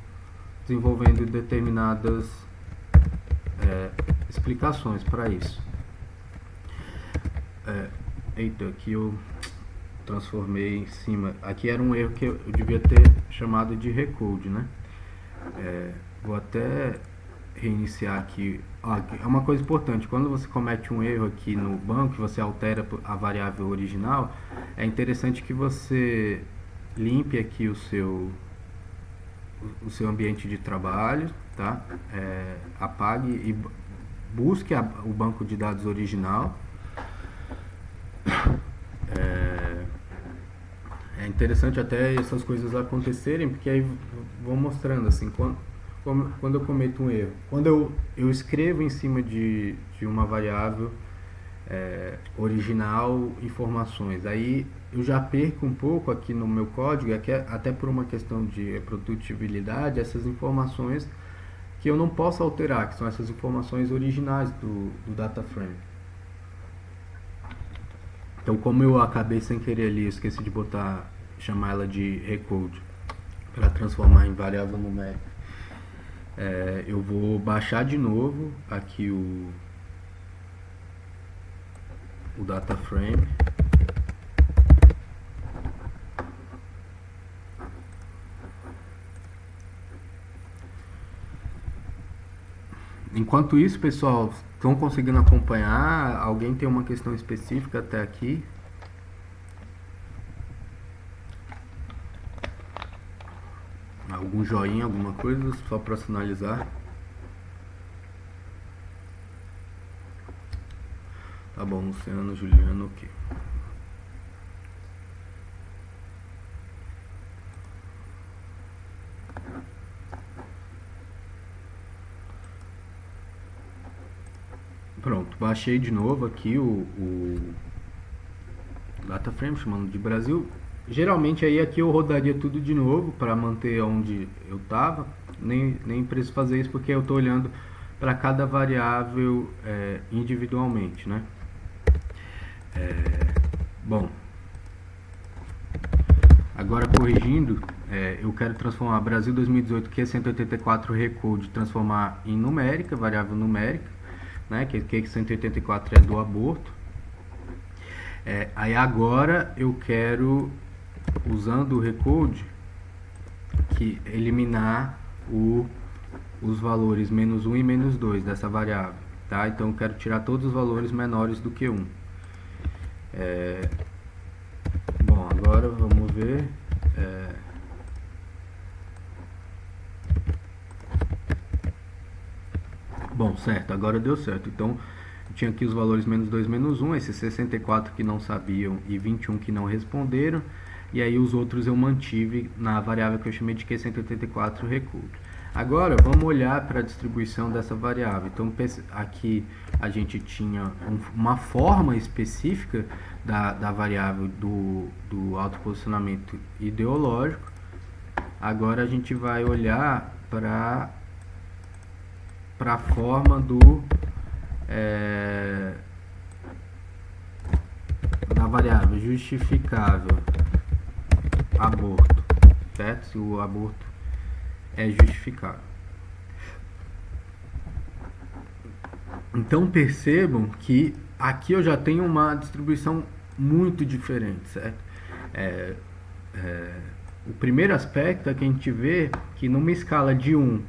S1: desenvolvendo determinadas explicações para isso. Eita, aqui eu transformei em cima. Aqui era um erro que eu devia ter chamado de recode, né? Vou até reiniciar aqui. É uma coisa importante, quando você comete um erro aqui no banco, que você altera a variável original, é interessante que você limpe aqui o seu ambiente de trabalho, tá? Apague e busque o banco de dados original. É interessante até essas coisas acontecerem, porque aí vão mostrando assim, quando eu cometo um erro, quando eu escrevo em cima de uma variável original informações, aí eu já perco um pouco aqui no meu código, até por uma questão de reprodutibilidade, essas informações que eu não posso alterar, que são essas informações originais do data frame. Então, como eu acabei sem querer ali, eu esqueci de chamar ela de recode para transformar em variável numérica. Eu vou baixar de novo aqui o data frame. Enquanto isso, pessoal, estão conseguindo acompanhar? Alguém tem uma questão específica até aqui? Algum joinha, alguma coisa, só para sinalizar? Tá bom, Luciano, Juliano, ok. Pronto, baixei de novo aqui o data frame, chamando de Brasil. Geralmente aí aqui eu rodaria tudo de novo para manter onde eu estava. Nem preciso fazer isso porque eu estou olhando para cada variável individualmente, né? Bom, agora corrigindo, eu quero transformar Brasil 2018 Q184 recode, transformar em numérica, variável numérica, né? Que Q184 é do aborto. Aí agora eu quero, usando o recode, eliminar os valores menos 1 e menos 2 dessa variável, tá? Então eu quero tirar todos os valores menores do que 1. Bom, agora vamos ver. Bom, certo, agora deu certo. Então, tinha aqui os valores menos 2, menos 1, esses 64 que não sabiam e 21 que não responderam. E aí os outros eu mantive na variável que eu chamei de Q184 recode. Agora, vamos olhar para a distribuição dessa variável. Então, aqui a gente tinha uma forma específica da variável do autoposicionamento ideológico. Agora a gente vai olhar para a forma da variável justificável aborto, certo? Se o aborto é justificável. Então percebam que aqui eu já tenho uma distribuição muito diferente, certo? O primeiro aspecto é que a gente vê que numa escala de 1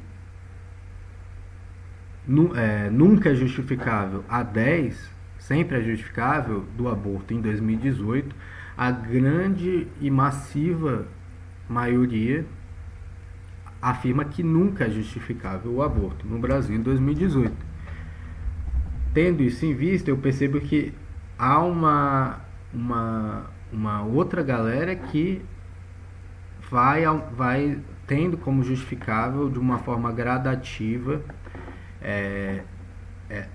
S1: nunca é justificável a 10, sempre é justificável do aborto em 2018, a grande e massiva maioria afirma que nunca é justificável o aborto no Brasil em 2018. Tendo isso em vista, eu percebo que há uma outra galera que vai tendo como justificável de uma forma gradativa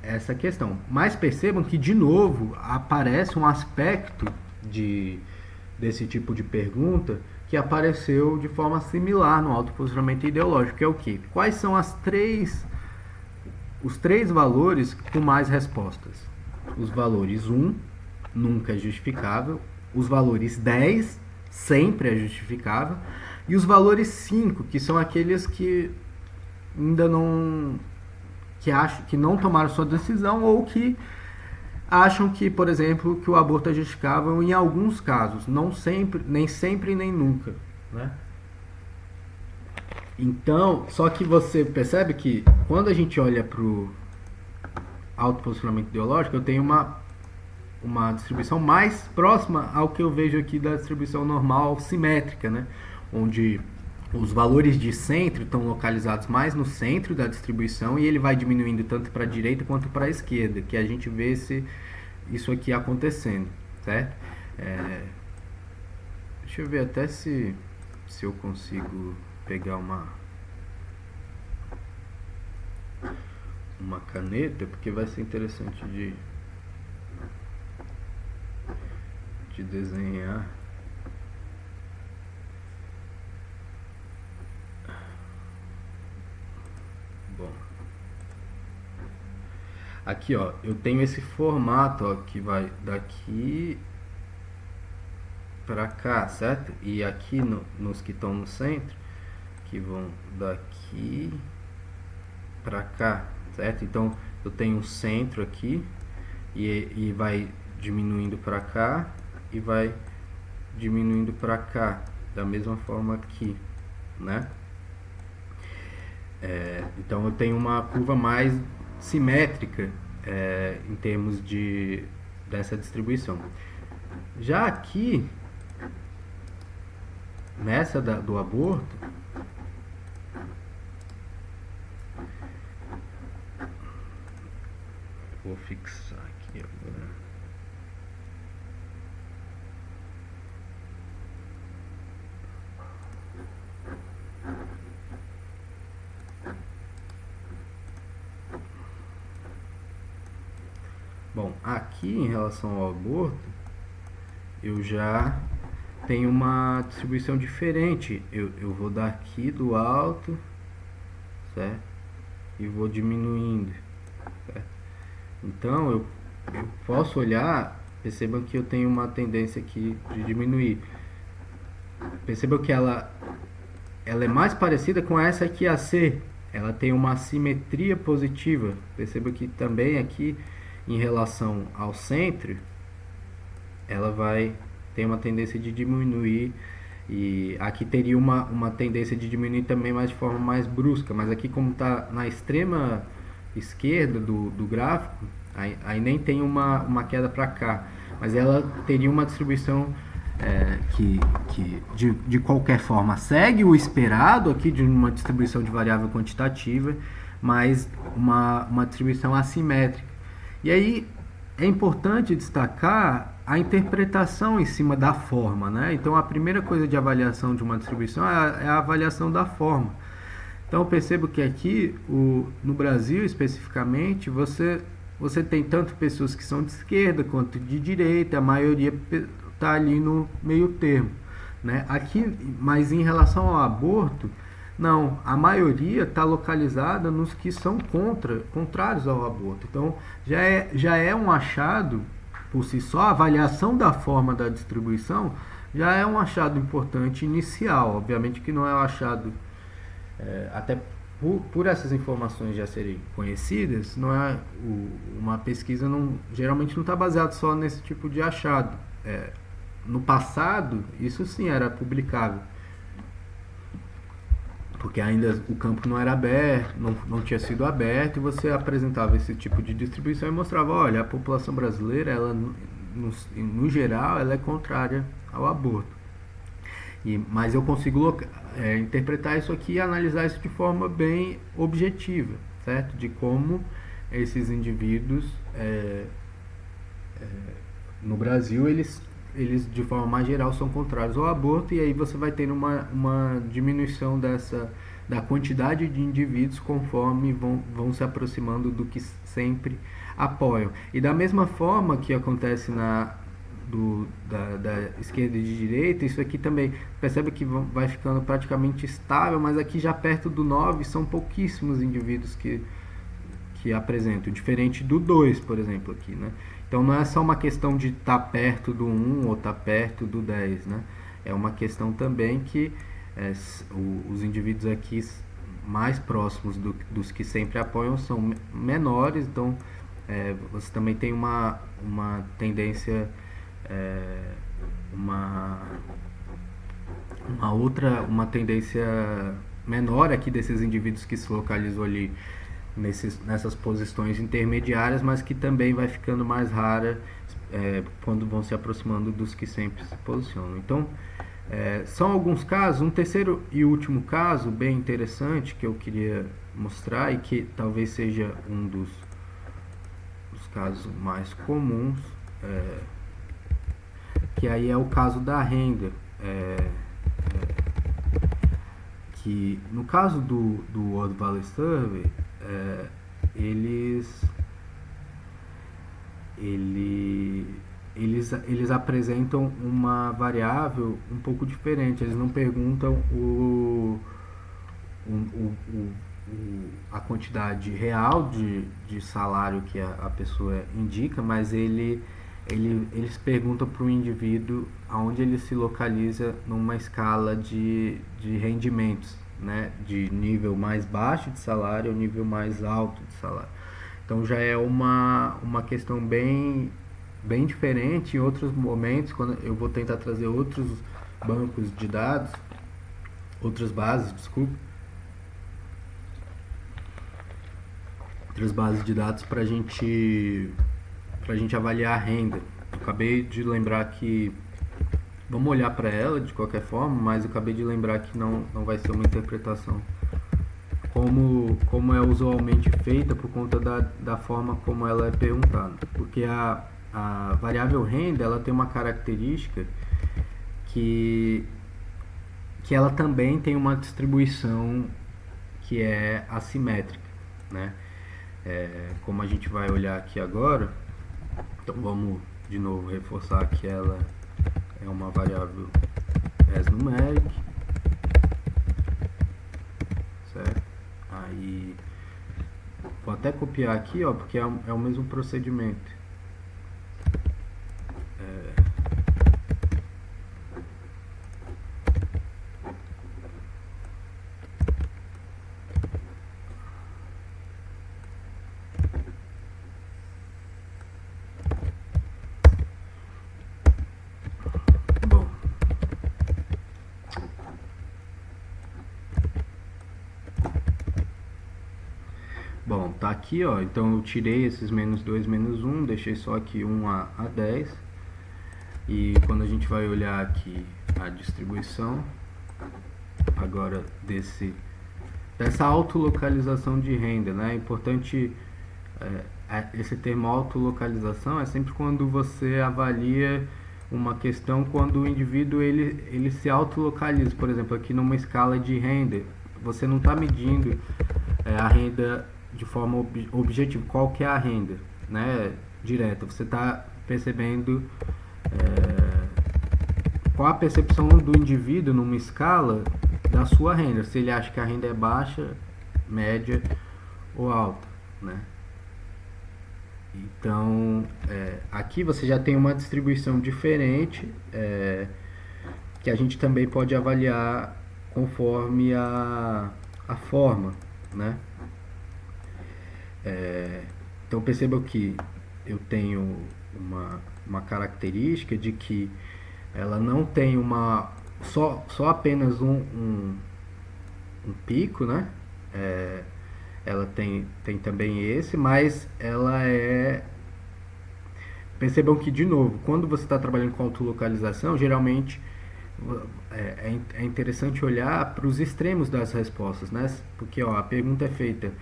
S1: essa questão. Mas percebam que, de novo, aparece um aspecto desse tipo de pergunta que apareceu de forma similar no autoposicionamento ideológico, que é o quê? Quais são os três valores com mais respostas? Os valores 1, nunca é justificável. Os valores 10, sempre é justificável. E os valores 5, que são aqueles que ainda não... que acham que não tomaram sua decisão ou que acham que, por exemplo, que o aborto é justificável em alguns casos, não sempre, nem sempre, nem nunca, né? Então, só que você percebe que quando a gente olha para o autoposicionamento ideológico, eu tenho uma distribuição mais próxima ao que eu vejo aqui da distribuição normal simétrica, né? Onde os valores de centro estão localizados mais no centro da distribuição e ele vai diminuindo tanto para a direita quanto para a esquerda, que a gente vê isso aqui acontecendo, certo? Deixa eu ver até se eu consigo pegar uma caneta, porque vai ser interessante de desenhar. Bom, aqui ó, eu tenho esse formato ó, que vai daqui para cá, certo? E aqui nos que estão no centro, que vão daqui para cá, certo? Então eu tenho um centro aqui e vai diminuindo para cá e vai diminuindo para cá, da mesma forma aqui, né? Então eu tenho uma curva mais simétrica em termos dessa distribuição. Já aqui, nessa do aborto, vou fixar aqui agora. Bom, aqui em relação ao aborto, eu já tenho uma distribuição diferente. Eu vou daqui do alto, certo? E vou diminuindo, certo? Então eu posso olhar, percebam que eu tenho uma tendência aqui de diminuir. Percebam que ela é mais parecida com essa aqui, a C. Ela tem uma simetria positiva. Perceba que também aqui, em relação ao centro, ela vai ter uma tendência de diminuir. E aqui teria uma tendência de diminuir também, mas de forma mais brusca. Mas aqui, como está na extrema esquerda do gráfico, aí nem tem uma queda para cá. Mas ela teria uma distribuição que de qualquer forma segue o esperado aqui de uma distribuição de variável quantitativa, mas uma distribuição assimétrica. E aí é importante destacar a interpretação em cima da forma, né? Então a primeira coisa de avaliação de uma distribuição é a avaliação da forma. Então eu percebo que aqui, no Brasil especificamente, você tem tanto pessoas que são de esquerda quanto de direita, a maioria está ali no meio termo, né? Aqui, mas em relação ao aborto, não, a maioria está localizada nos que são contrários ao aborto. Então já é um achado por si só, a avaliação da forma da distribuição já é um achado importante inicial. Obviamente que não é um achado, até por essas informações já serem conhecidas, não é uma pesquisa geralmente não está baseada só nesse tipo de achado. No passado, isso sim era publicável, porque ainda o campo não era aberto, não tinha sido aberto, e você apresentava esse tipo de distribuição e mostrava, olha, a população brasileira, ela no geral, ela é contrária ao aborto. Mas eu consigo interpretar isso aqui e analisar isso de forma bem objetiva, certo? De como esses indivíduos no Brasil, eles eles de forma mais geral são contrários ao aborto, e aí você vai tendo uma diminuição da quantidade de indivíduos conforme vão se aproximando do que sempre apoiam. E da mesma forma que acontece da esquerda e de direita, isso aqui também percebe que vai ficando praticamente estável, mas aqui já perto do 9 são pouquíssimos indivíduos que apresentam, diferente do 2, por exemplo, aqui, né? Então não é só uma questão de estar perto do 1 ou estar perto do 10, né? É uma questão também que os indivíduos aqui mais próximos dos que sempre apoiam são menores, então você também tem uma tendência, uma tendência menor aqui desses indivíduos que se localizam ali nessas posições intermediárias, mas que também vai ficando mais rara quando vão se aproximando dos que sempre se posicionam. Então, são alguns casos. Um terceiro e último caso bem interessante que eu queria mostrar, e que talvez seja um dos casos mais comuns, que aí é o caso da renda, que no caso do World Valley Survey, eles apresentam uma variável um pouco diferente. Eles não perguntam a quantidade real de salário que a pessoa indica, mas eles perguntam para o indivíduo aonde ele se localiza numa escala de rendimentos, né, de nível mais baixo de salário ao nível mais alto de salário. Então já é uma questão bem diferente. Em outros momentos, quando eu vou tentar trazer outros bancos de dados, outras bases de dados para a gente avaliar a renda. Eu acabei de lembrar que vamos olhar para ela de qualquer forma, mas eu acabei de lembrar que não vai ser uma interpretação como é usualmente feita, por conta da forma como ela é perguntada. Porque a variável renda, ela tem uma característica que ela também tem uma distribuição que é assimétrica, né? Como a gente vai olhar aqui agora, então vamos de novo reforçar que ela é uma variável numeric, certo? Aí vou até copiar aqui, porque é o mesmo procedimento. Bom, tá aqui, então eu tirei esses menos 2, menos 1, deixei só aqui 1 a 10. E quando a gente vai olhar aqui a distribuição agora dessa autolocalização de renda, né? É importante, esse termo autolocalização é sempre quando você avalia uma questão, quando o indivíduo ele se autolocaliza. Por exemplo, aqui numa escala de renda, você não está medindo a renda de forma objetiva, qual que é a renda, né, direta. Você está percebendo qual a percepção do indivíduo numa escala da sua renda, se ele acha que a renda é baixa, média ou alta, né? Então, aqui você já tem uma distribuição diferente, que a gente também pode avaliar conforme a forma, né? Então perceba que eu tenho uma característica de que ela não tem só apenas um pico, né? Ela tem também esse, mas ela percebam que, de novo, quando você está trabalhando com autolocalização, geralmente é interessante olhar para os extremos das respostas, né? Porque a pergunta é feita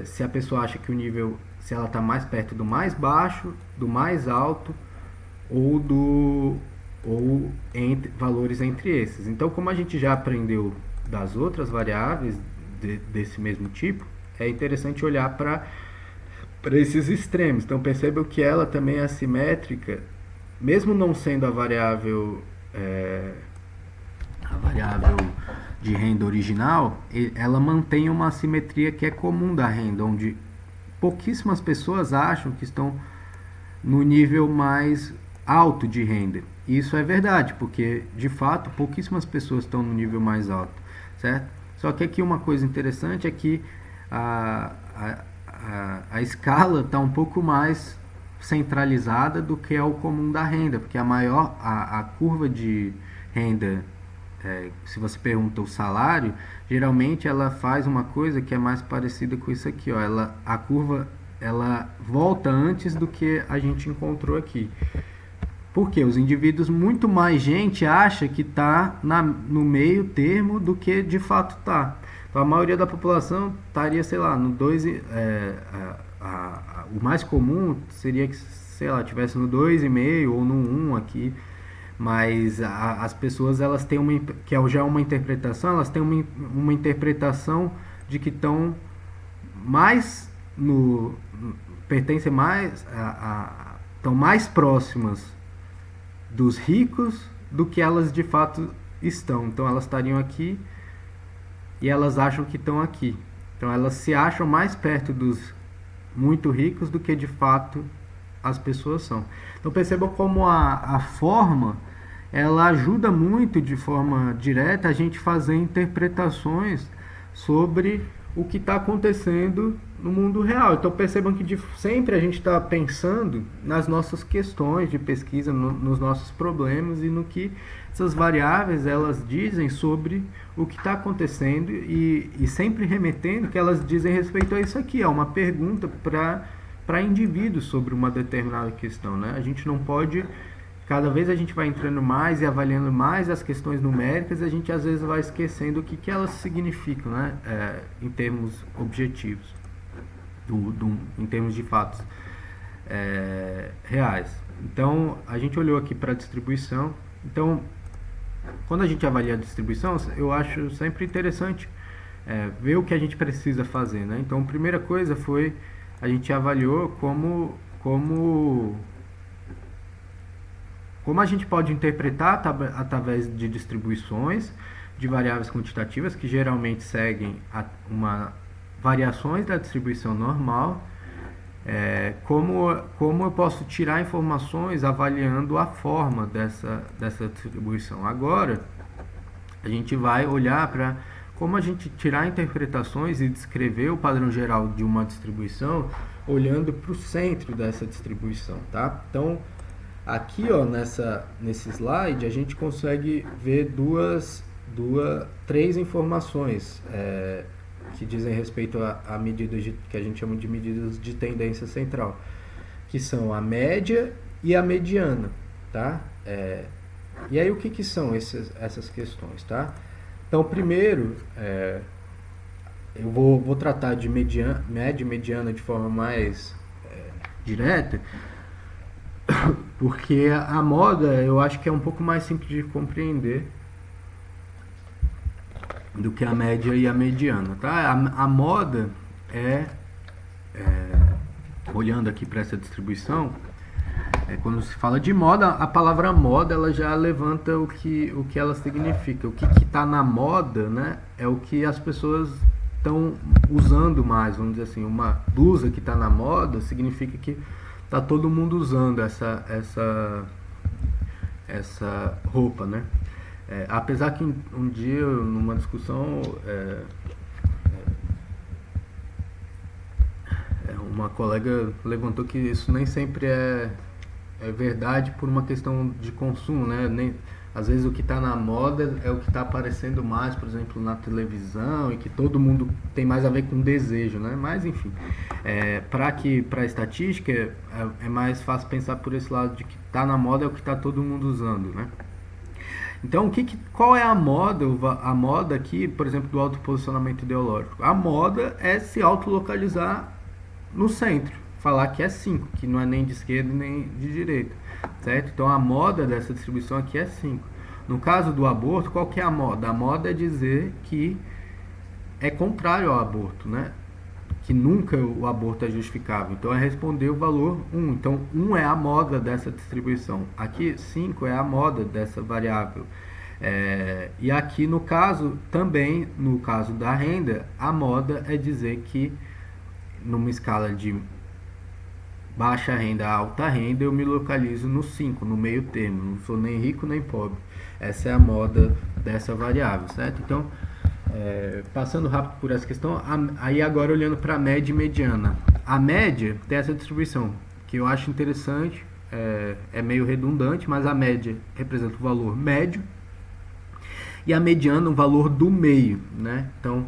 S1: se a pessoa acha que o nível, se ela está mais perto do mais baixo, do mais alto ou entre valores entre esses. Então, como a gente já aprendeu das outras variáveis desse mesmo tipo, é interessante olhar para esses extremos. Então, percebam que ela também é assimétrica, mesmo não sendo a variável de renda original, ela mantém uma assimetria que é comum da renda, onde pouquíssimas pessoas acham que estão no nível mais alto de renda. Isso é verdade, porque de fato pouquíssimas pessoas estão no nível mais alto, certo? Só que aqui uma coisa interessante é que a escala está um pouco mais centralizada do que é o comum da renda, porque a curva de renda, se você pergunta o salário, geralmente ela faz uma coisa que é mais parecida com isso aqui, ó. A curva ela volta antes do que a gente encontrou aqui. Porque os indivíduos, muito mais gente acha que está no meio termo do que de fato está. Então a maioria da população estaria, sei lá, no 2, o mais comum seria que, sei lá, tivesse no 2,5 ou no 1 aqui. Mas as pessoas, elas têm que é já uma interpretação, elas têm uma interpretação de que estão mais pertencem mais estão mais próximas dos ricos do que elas de fato estão. Então elas estariam aqui e elas acham que estão aqui. Então elas se acham mais perto dos muito ricos do que de fato as pessoas são. Então perceba como a forma ela ajuda muito de forma direta a gente fazer interpretações sobre o que está acontecendo no mundo real. Então percebam que sempre a gente está pensando nas nossas questões de pesquisa, nos nossos problemas e no que essas variáveis elas dizem sobre o que está acontecendo e sempre remetendo que elas dizem respeito a isso aqui. É uma pergunta para indivíduos sobre uma determinada questão, né? A gente não pode... Cada vez a gente vai entrando mais e avaliando mais as questões numéricas, a gente às vezes vai esquecendo o que elas significam, né? Em termos objetivos, em termos de fatos reais. Então, a gente olhou aqui para a distribuição. Então, quando a gente avalia a distribuição, eu acho sempre interessante ver o que a gente precisa fazer, né? Então, a primeira coisa foi, a gente avaliou como a gente pode interpretar através de distribuições de variáveis quantitativas que geralmente seguem variações da distribuição normal, como eu posso tirar informações avaliando a forma dessa distribuição. Agora, a gente vai olhar para como a gente tirar interpretações e descrever o padrão geral de uma distribuição olhando para o centro dessa distribuição, tá? Então, aqui, ó, nesse slide, a gente consegue ver três informações que dizem respeito a medidas que a gente chama de medidas de tendência central, que são a média e a mediana, tá? E aí o que são essas questões, tá? Então, primeiro, eu vou tratar de média e mediana de forma mais direta, porque a moda eu acho que é um pouco mais simples de compreender do que a média e a mediana, tá? A moda olhando aqui para essa distribuição, quando se fala de moda, a palavra moda ela já levanta o que ela significa. O que está na moda, né, é o que as pessoas estão usando mais, vamos dizer assim. Uma blusa que está na moda significa que tá todo mundo usando essa roupa, né? Apesar que um dia, numa discussão, uma colega levantou que isso nem sempre é verdade por uma questão de consumo, né? Às vezes o que está na moda é o que está aparecendo mais, por exemplo, na televisão, e que todo mundo tem mais a ver com desejo, né? Mas, enfim, para a estatística é mais fácil pensar por esse lado de que está na moda é o que está todo mundo usando, né? Então, qual é a moda? A moda aqui, por exemplo, do autoposicionamento ideológico. A moda é se autolocalizar no centro, falar que é 5, que não é nem de esquerda nem de direita. certo? Então a moda dessa distribuição aqui é 5. No caso do aborto, qual que é a moda? A moda é dizer que é contrário ao aborto, né? Que nunca o aborto é justificável. Então é responder o valor 1. Então 1 é a moda dessa distribuição. Aqui 5 é a moda dessa variável. E aqui no caso, também no caso da renda, a moda é dizer que numa escala de baixa renda a alta renda, eu me localizo no 5, no meio termo. Não sou nem rico nem pobre. Essa é a moda dessa variável, certo? Então, passando rápido por essa questão, aí agora olhando para a média e mediana. A média tem essa distribuição, que eu acho interessante, é meio redundante, mas a média representa o valor médio e a mediana o valor do meio, né? Então,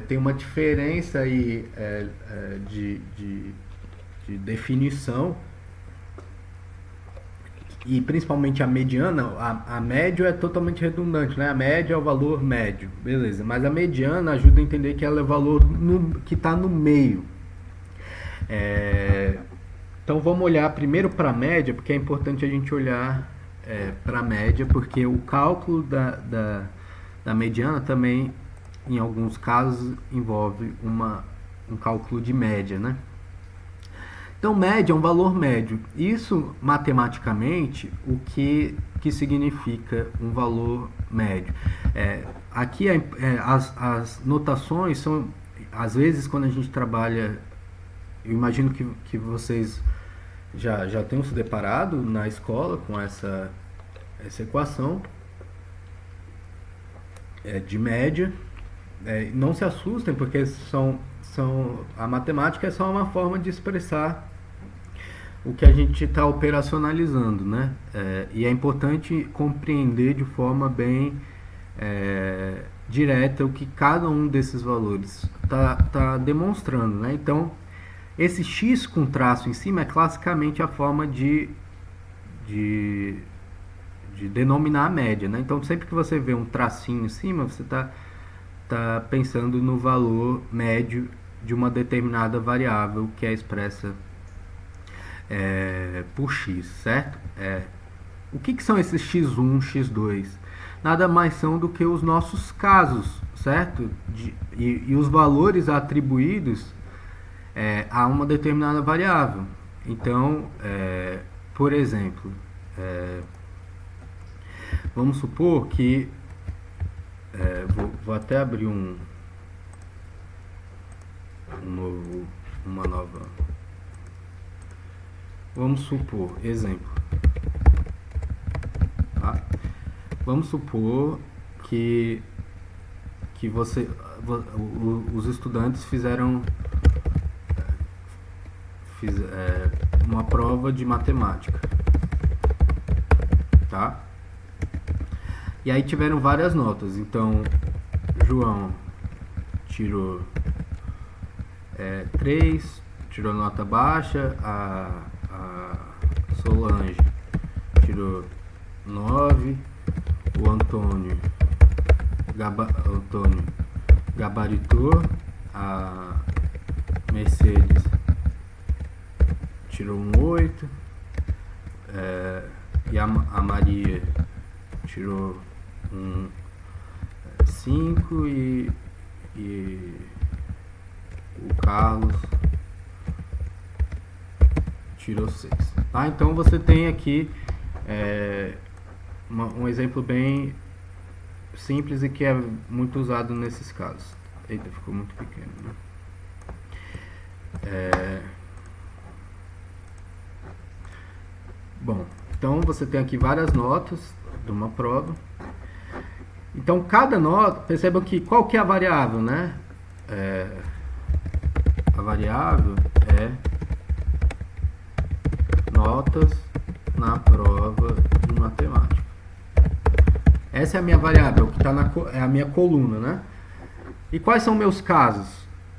S1: tem uma diferença aí de definição, e principalmente a mediana. A média é totalmente redundante, né? A média é o valor médio, beleza, mas a mediana ajuda a entender que ela é o valor que está no meio. Então vamos olhar primeiro para a média, porque é importante a gente olhar para a média, porque o cálculo da mediana também, em alguns casos, envolve um cálculo de média, né? Então, média é um valor médio. Isso, matematicamente, o que significa um valor médio? Aqui as notações são, às vezes, quando a gente trabalha, eu imagino que vocês já tenham se deparado na escola com essa equação de média. Não se assustem, porque a matemática é só uma forma de expressar o que a gente está operacionalizando, né? E é importante compreender de forma bem direta o que cada um desses valores está demonstrando, né? Então, esse x com traço em cima é classicamente a forma de denominar a média, né? Então, sempre que você vê um tracinho em cima, você está pensando no valor médio de uma determinada variável que é expressa por x, certo? O que são esses x1, x2? Nada mais são do que os nossos casos, certo? E os valores atribuídos a uma determinada variável. Então, por exemplo, vamos supor que vou até abrir uma nova. Vamos supor, exemplo. Tá? Vamos supor que os estudantes fizeram uma prova de matemática, tá? E aí tiveram várias notas. Então, João tirou 3, tirou nota baixa, a Solange tirou 9, o Antônio gabaritou, a Mercedes tirou um 8, e a Maria tirou um 5 e o Carlos tirou 6. Tá? Então você tem aqui um exemplo bem simples e que é muito usado nesses casos. Eita, ficou muito pequeno, né? Bom, então você tem aqui várias notas de uma prova. Então cada nota, percebam que qual que é a variável, né? A variável é notas na prova de matemática. Essa é a minha variável, que é a minha coluna, né? E quais são meus casos?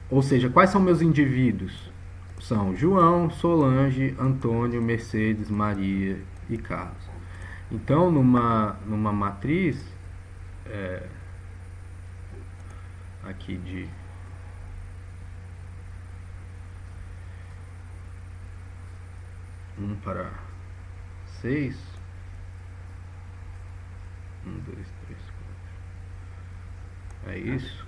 S1: Ou seja, quais são meus indivíduos? São João, Solange, Antônio, Mercedes, Maria e Carlos. Então, numa matriz aqui de para 6, 1, 2, 3, 4, é isso,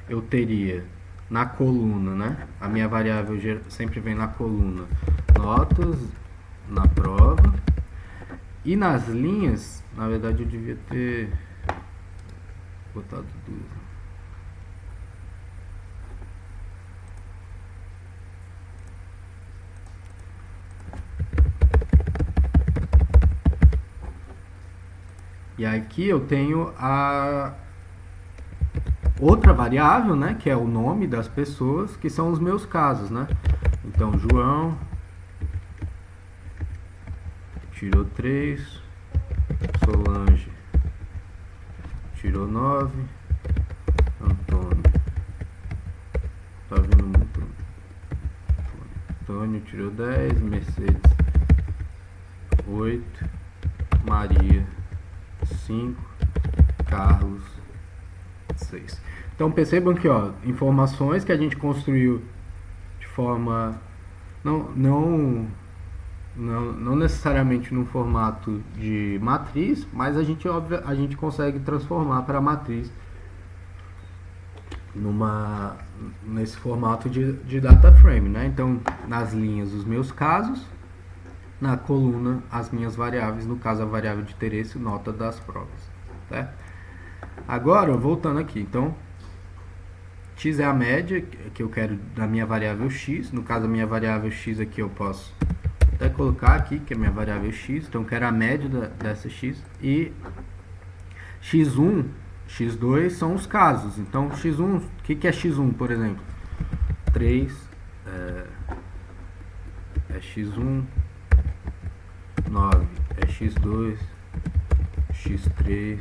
S1: eu teria na coluna, né? A minha variável sempre vem na coluna notas na prova, e nas linhas, na verdade eu devia ter botado duas. E aqui eu tenho a outra variável, né, que é o nome das pessoas, que são os meus casos, né? Então, João tirou 3, Solange tirou 9, Antônio, tá vendo muito? Antônio tirou 10, Mercedes 8, Maria 5, Carlos 6. Então percebam que, ó, informações que a gente construiu de forma não necessariamente num formato de matriz, mas a gente consegue transformar para matriz nesse formato de data frame, né? Então, nas linhas os meus casos, na coluna as minhas variáveis, no caso a variável de interesse, nota das provas, tá? Agora, voltando aqui, então x é a média que eu quero da minha variável x. No caso, a minha variável x aqui eu posso até colocar aqui, que é a minha variável x. Então, eu quero a média dessa x. E x1, x2 são os casos. Então, x1, o que é x1, por exemplo? 3 é x1, 9 é x2, x3,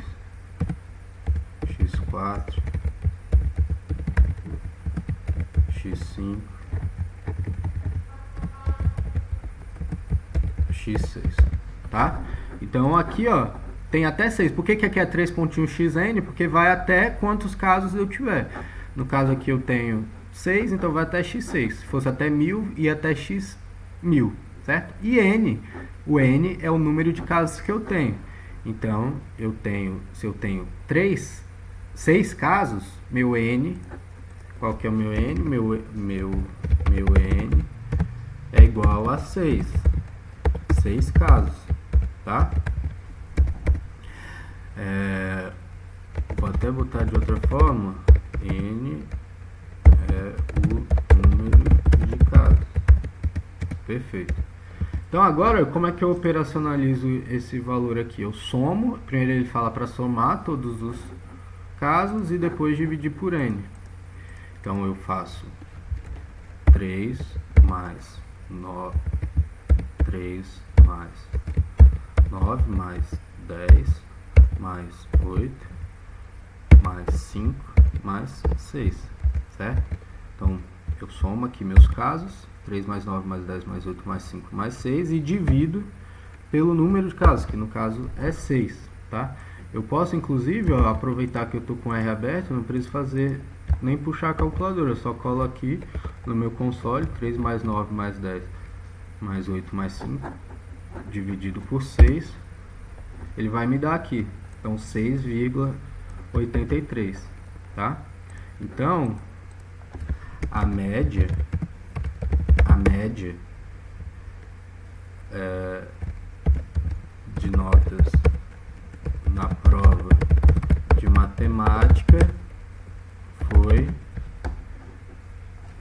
S1: x4, x5, x6, tá? Então aqui, ó, tem até 6. Por que aqui é 3.1xn? Porque vai até quantos casos eu tiver. No caso aqui eu tenho 6, então vai até x6. Se fosse até 1000, ia até x1000, certo? E n, o n é o número de casos que eu tenho. Então, se eu tenho 6 casos, meu n, qual que é o meu n? Meu n é igual a 6. 6 casos, tá? Vou até botar de outra forma. N é o número de casos. Perfeito. Então agora, como é que eu operacionalizo esse valor aqui? Eu somo, primeiro ele fala para somar todos os casos e depois dividir por n. Então eu faço 3 mais 9, 3 mais 9 mais 10 mais 8 mais 5 mais 6, certo? Então eu somo aqui meus casos, 3 mais 9 mais 10 mais 8 mais 5 mais 6, e divido pelo número de casos, que no caso é 6, tá? Eu posso inclusive, ó, aproveitar que eu estou com R aberto, não preciso fazer nem puxar a calculadora, eu só colo aqui no meu console 3 mais 9 mais 10 mais 8 mais 5 dividido por 6, ele vai me dar aqui, então 6,83, tá? Então a média de notas na prova de matemática foi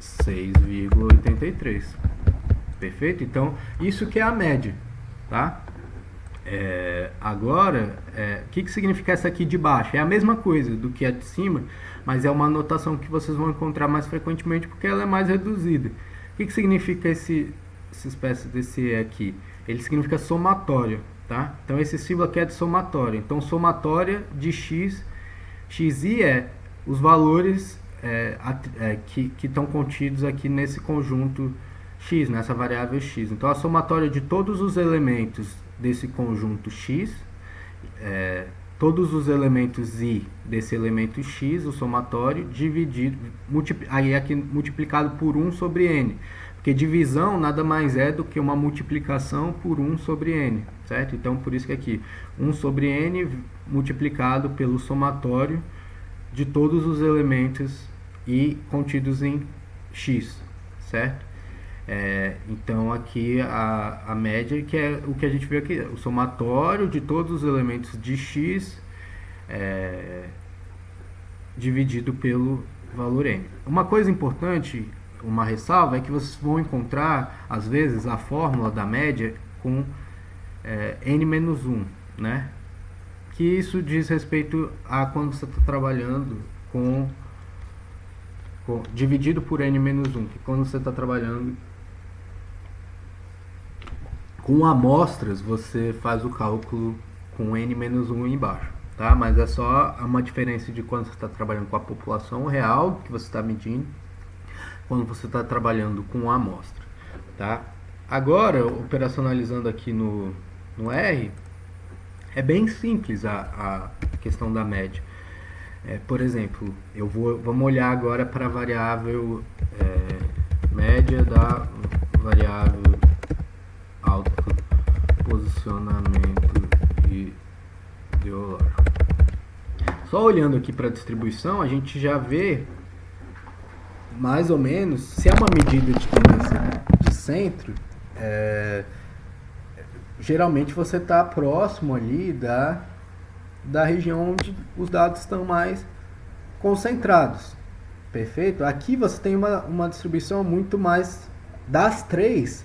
S1: 6,83. Perfeito? Então, isso que é a média, tá? Agora, o que significa essa aqui de baixo? É a mesma coisa do que a de cima, mas é uma anotação que vocês vão encontrar mais frequentemente porque ela é mais reduzida. O que significa essa espécie desse E aqui? Ele significa somatório, tá? Então, esse símbolo aqui é de somatório. Então, somatória de x, xi é os valores que estão contidos aqui nesse conjunto x, nessa variável x. Então, a somatória de todos os elementos desse conjunto x, todos os elementos i desse elemento x, o somatório, dividido, aí aqui multiplicado por 1 sobre n. Porque divisão nada mais é do que uma multiplicação por 1 sobre n, certo? Então, por isso que aqui, 1 sobre n multiplicado pelo somatório de todos os elementos e contidos em x, certo? Então, aqui a média, que é o que a gente vê aqui, o somatório de todos os elementos de x dividido pelo valor n. Uma coisa importante, uma ressalva, é que vocês vão encontrar, às vezes, a fórmula da média com n-1, né? Que isso diz respeito a quando você está trabalhando com dividido por n-1, que quando você está trabalhando com amostras, você faz o cálculo com n-1 embaixo, tá? Mas é só uma diferença de quando você está trabalhando com a população real que você está medindo, quando você está trabalhando com a amostra, tá? Agora, operacionalizando aqui no R, é bem simples a questão da média. Por exemplo, vamos olhar agora para a variável média da variável autoposicionamento ideológico. Só olhando aqui para a distribuição, a gente já vê mais ou menos, se é uma medida de tendência de centro, geralmente você está próximo ali da região onde os dados estão mais concentrados, perfeito? Aqui você tem uma distribuição muito mais, das três,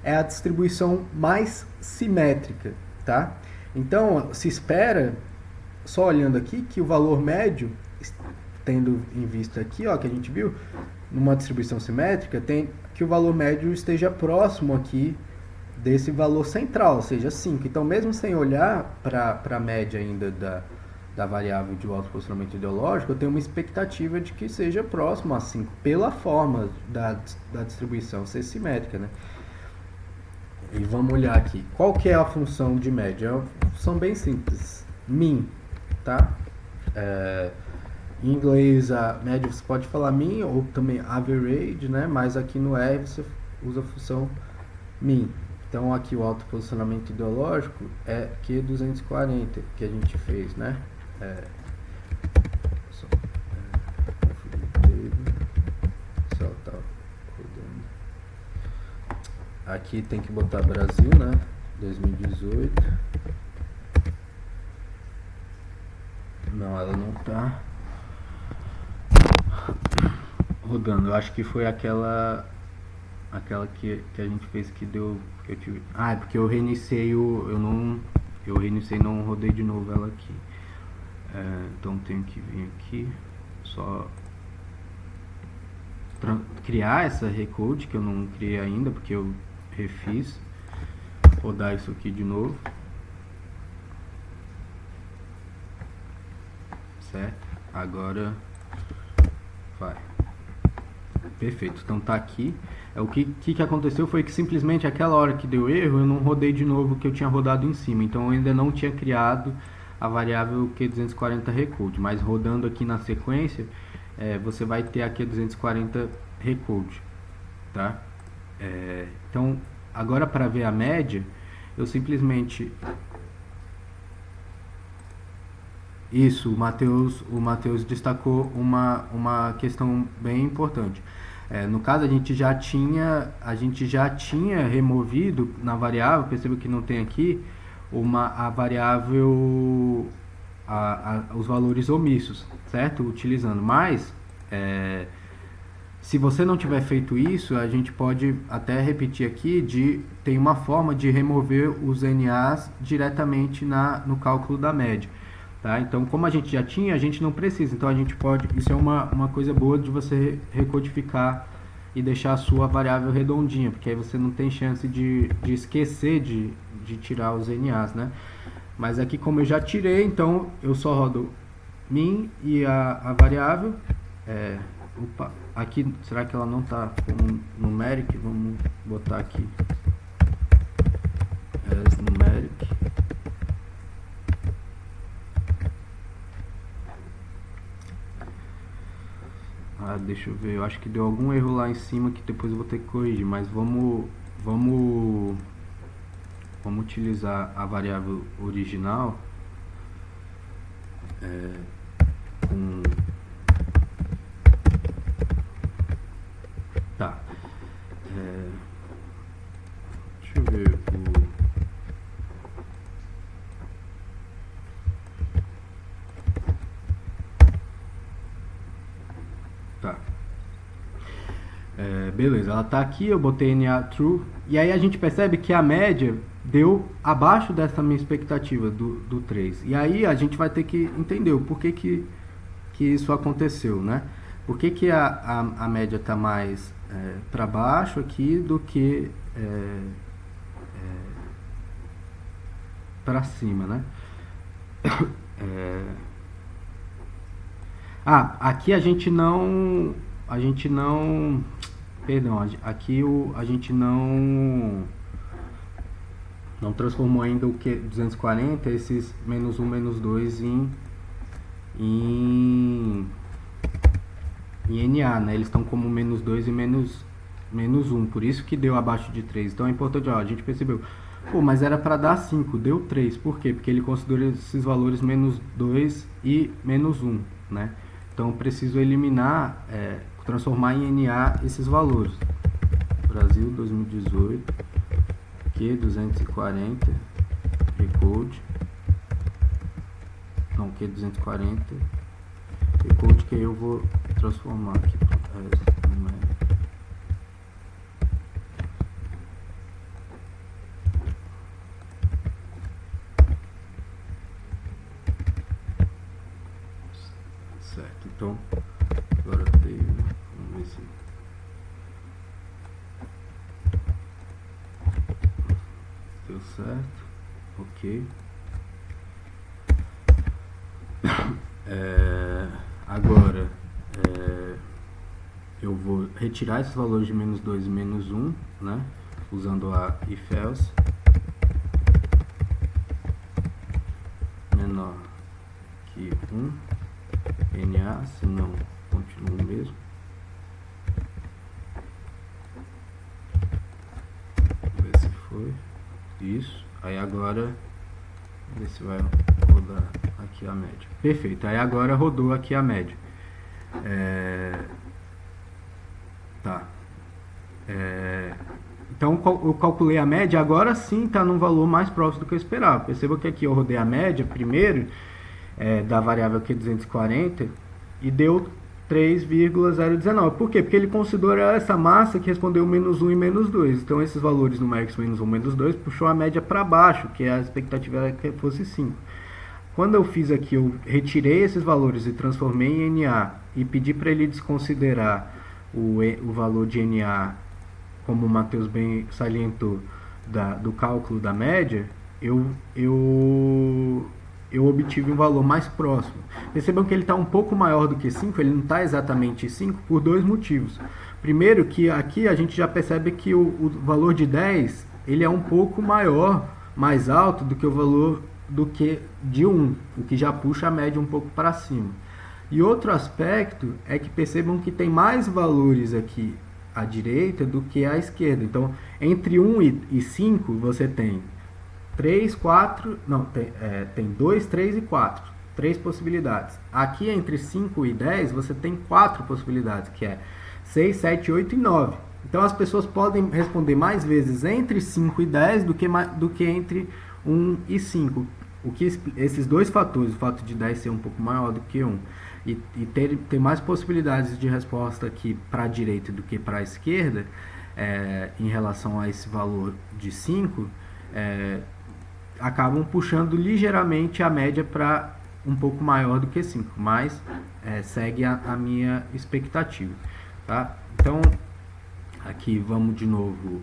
S1: é a distribuição mais simétrica, tá? Então, se espera, só olhando aqui, que o valor médio, tendo em vista aqui, ó, que a gente viu, numa distribuição simétrica, tem que o valor médio esteja próximo aqui desse valor central, ou seja, 5. Então, mesmo sem olhar para a média ainda da variável de autoposicionamento ideológico, eu tenho uma expectativa de que seja próximo a 5, pela forma da distribuição ser simétrica, né? E vamos olhar aqui. Qual que é a função de média? É uma função bem simples. Min, tá? Em inglês, a média você pode falar min ou também average, né? Mas aqui no R você usa a função min. Então, aqui o autoposicionamento ideológico é Q240 que a gente fez, né? Aqui tem que botar Brasil, né? 2018. Não, ela não tá rodando. Eu acho que foi aquela que a gente fez que deu, que eu tive. É porque eu reiniciei eu reiniciei, não rodei de novo ela aqui. Então tenho que vir aqui, só criar essa recode que eu não criei ainda, porque eu refiz. Rodar isso aqui de novo, certo? Agora vai. Perfeito, então tá aqui. O que aconteceu foi que simplesmente aquela hora que deu erro, eu não rodei de novo o que eu tinha rodado em cima. Então eu ainda não tinha criado a variável Q240 recode. Mas rodando aqui na sequência, você vai ter a Q240 recode, tá? Então, agora para ver a média, eu simplesmente... Isso, o Matheus destacou uma questão bem importante. No caso, a gente já tinha removido na variável, perceba que não tem aqui, a variável, os valores omissos, certo? Utilizando, mas se você não tiver feito isso, a gente pode até repetir aqui, tem uma forma de remover os NAs diretamente no cálculo da média. Tá? Então, como a gente já tinha, a gente não precisa. Então, a gente pode... Isso é uma coisa boa de você recodificar e deixar a sua variável redondinha, porque aí você não tem chance de esquecer de tirar os NAs, né? Mas aqui, como eu já tirei, então eu só rodo min e a variável... aqui, será que ela não está com numeric? Vamos botar aqui as numeric. Tá, deixa eu ver, eu acho que deu algum erro lá em cima que depois eu vou ter que corrigir, mas vamos utilizar a variável original com... Tá, deixa eu ver Tá. Beleza, ela tá aqui, eu botei NA true, e aí a gente percebe que a média deu abaixo dessa minha expectativa do 3. E aí a gente vai ter que entender o porquê que isso aconteceu, né? Por que a média está mais para baixo aqui do que para cima, né? Aqui a gente não, perdão, aqui a gente não transformou ainda o que 240, esses menos 1, menos 2 em NA, né? Eles estão como menos 2 e menos 1, por isso que deu abaixo de 3. Então é importante, ó, a gente percebeu, pô, mas era para dar 5, deu 3, por quê? Porque ele considera esses valores menos 2 e menos 1, né? Então eu preciso eliminar, transformar em NA esses valores. Brasil 2018, Q240, recode, não, Q240, recode, que aí eu vou transformar aqui para certo. Então agora tem, vamos ver se deu certo. Ok. Agora eu vou retirar esses valores de menos 2 e menos 1, né? Usando a if else menor que 1, NA, senão continua o mesmo. Vamos ver se foi isso. Aí agora ver se vai rodar aqui a média. Perfeito, aí agora rodou aqui a média. Tá. Então eu calculei a média, agora sim está num valor mais próximo do que eu esperava. Perceba que aqui eu rodei a média primeiro da variável Q240 e deu 3,019. Por quê? Porque ele considera essa massa que respondeu menos 1 e menos 2. Então esses valores numéricos menos 1 menos 2 puxou a média para baixo, que a expectativa era que fosse 5. Quando eu fiz aqui, eu retirei esses valores e transformei em NA e pedi para ele desconsiderar o valor de NA, como o Matheus bem salientou, do cálculo da média, eu obtive um valor mais próximo. Percebam que ele está um pouco maior do que 5, ele não está exatamente 5 por dois motivos. Primeiro, que aqui a gente já percebe que o valor de 10 ele é um pouco maior, mais alto do que o valor de 1, o que já puxa a média um pouco para cima. E outro aspecto é que percebam que tem mais valores aqui à direita do que à esquerda. Então, entre 1 e 5 você tem 3, 4, não, tem 2, 3 e 4. 3 possibilidades. Aqui entre 5 e 10 você tem 4 possibilidades, que é 6, 7, 8 e 9. Então as pessoas podem responder mais vezes entre 5 e 10 do que entre 1 e 5. Esses dois fatores, o fato de 10 ser um pouco maior do que 1 e ter mais possibilidades de resposta aqui para a direita do que para a esquerda, em relação a esse valor de 5, acabam puxando ligeiramente a média para um pouco maior do que 5, mas segue a minha expectativa. Tá? Então, aqui vamos de novo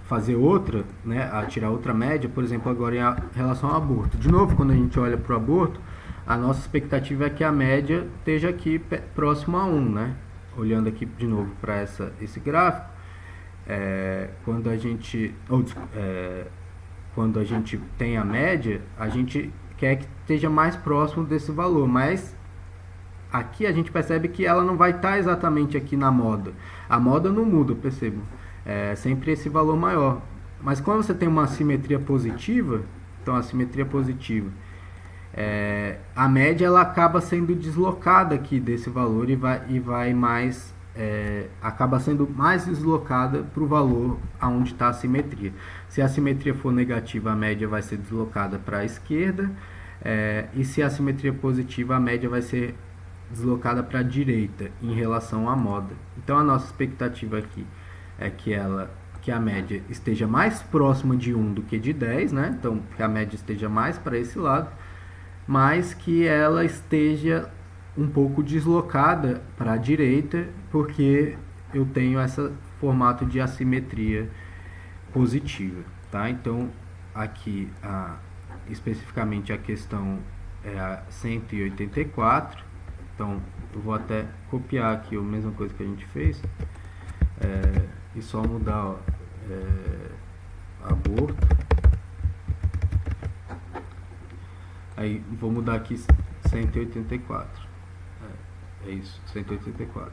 S1: fazer outra, né, a tirar outra média, por exemplo, agora em relação ao aborto. De novo, quando a gente olha para o aborto, a nossa expectativa é que a média esteja aqui próximo a 1, né? Olhando aqui de novo para esse gráfico, quando a gente tem a média, quer que esteja mais próximo desse valor, mas aqui a gente percebe que ela não vai estar exatamente aqui na moda. A moda não muda, percebo. É sempre esse valor maior. Mas quando você tem uma assimetria positiva, então a simetria positiva, a média ela acaba sendo deslocada aqui desse valor e vai mais, acaba sendo mais deslocada para o valor aonde está a simetria. Se a simetria for negativa, a média vai ser deslocada para a esquerda, e se a simetria positiva, a média vai ser deslocada para a direita em relação à moda. Então a nossa expectativa aqui é que a média esteja mais próxima de 1 do que de 10, né? Então que a média esteja mais para esse lado, mas que ela esteja um pouco deslocada para a direita, porque eu tenho esse formato de assimetria positiva, tá? Então aqui especificamente a questão é a 184. Então eu vou até copiar aqui a mesma coisa que a gente fez, e só mudar aborto. Aí vou mudar aqui 184. É isso, 184.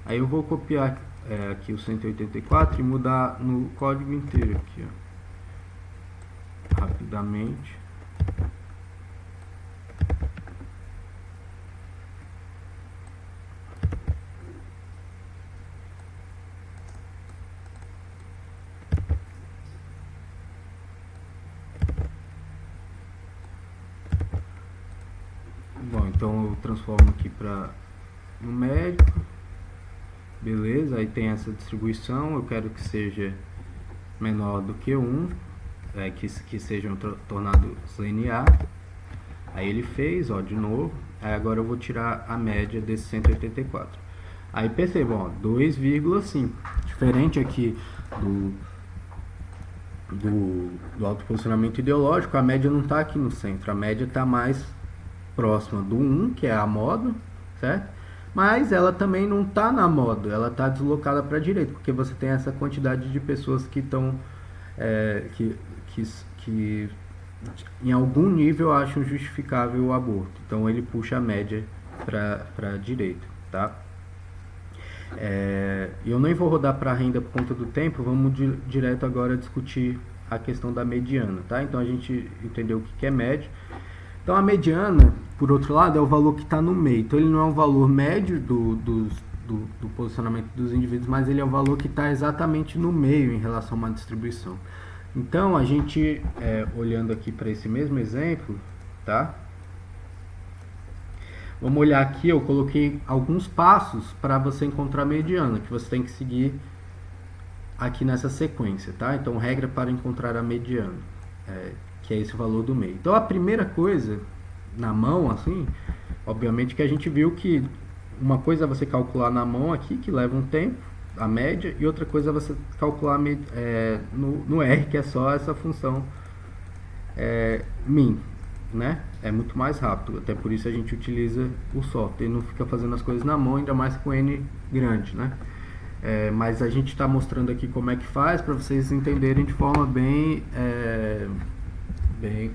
S1: Aí eu vou copiar aqui o 184 e mudar no código inteiro aqui, ó, rapidamente. Bom, então eu transformo aqui para numérico, beleza, aí tem essa distribuição, eu quero que seja menor do que 1, que seja um tornado linear, aí ele fez, ó, de novo, aí agora eu vou tirar a média desse 184, aí percebam, 2,5, diferente aqui do autoposicionamento ideológico, a média não está aqui no centro, a média está mais próxima do 1, que é a moda, certo? Mas ela também não está na moda, ela está deslocada para a direita, porque você tem essa quantidade de pessoas que estão, que em algum nível acham justificável o aborto. Então ele puxa a média para a direita, tá? Eu nem vou rodar para a renda por conta do tempo, vamos direto agora discutir a questão da mediana, tá? Então a gente entendeu o que é média. Então a mediana, por outro lado, é o valor que está no meio. Então ele não é um valor médio do posicionamento dos indivíduos, mas ele é um valor que está exatamente no meio em relação a uma distribuição. Então a gente, olhando aqui para esse mesmo exemplo, tá? Vamos olhar aqui, eu coloquei alguns passos para você encontrar a mediana, que você tem que seguir aqui nessa sequência, tá? Então regra para encontrar a mediana, que é esse valor do meio. Então a primeira coisa na mão, assim, obviamente que a gente viu que uma coisa é você calcular na mão aqui, que leva um tempo, a média, e outra coisa é você calcular no R, que é só essa função min, né? É muito mais rápido, até por isso a gente utiliza o software, não fica fazendo as coisas na mão, ainda mais com N grande, né? Mas a gente está mostrando aqui como é que faz, para vocês entenderem de forma bem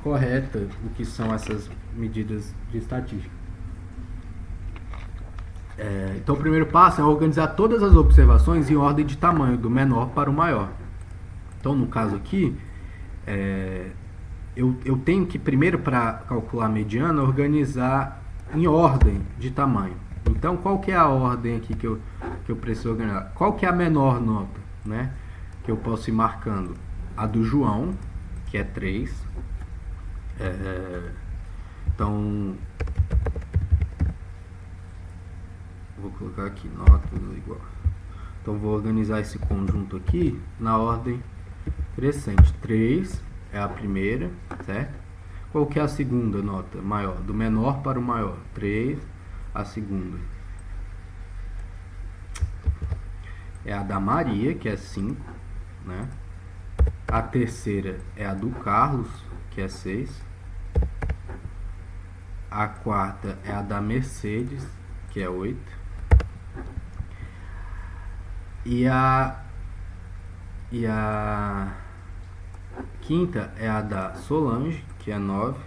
S1: correta o que são essas medidas de estatística. Então o primeiro passo é organizar todas as observações em ordem de tamanho, do menor para o maior. Então no caso aqui, eu tenho que primeiro, para calcular a mediana, organizar em ordem de tamanho. Então qual que é a ordem aqui que eu preciso organizar? Qual que é a menor nota, né, que eu posso ir marcando? A do João, que é 3. Então vou colocar aqui notas igual. Então vou organizar esse conjunto aqui na ordem crescente. 3 é a primeira, certo? Qual que é a segunda nota maior? Do menor para o maior. 3, a segunda é a da Maria, que é 5, né? A terceira é a do Carlos, que é 6. A quarta é a da Mercedes, que é 8. E a quinta é a da Solange, que é 9.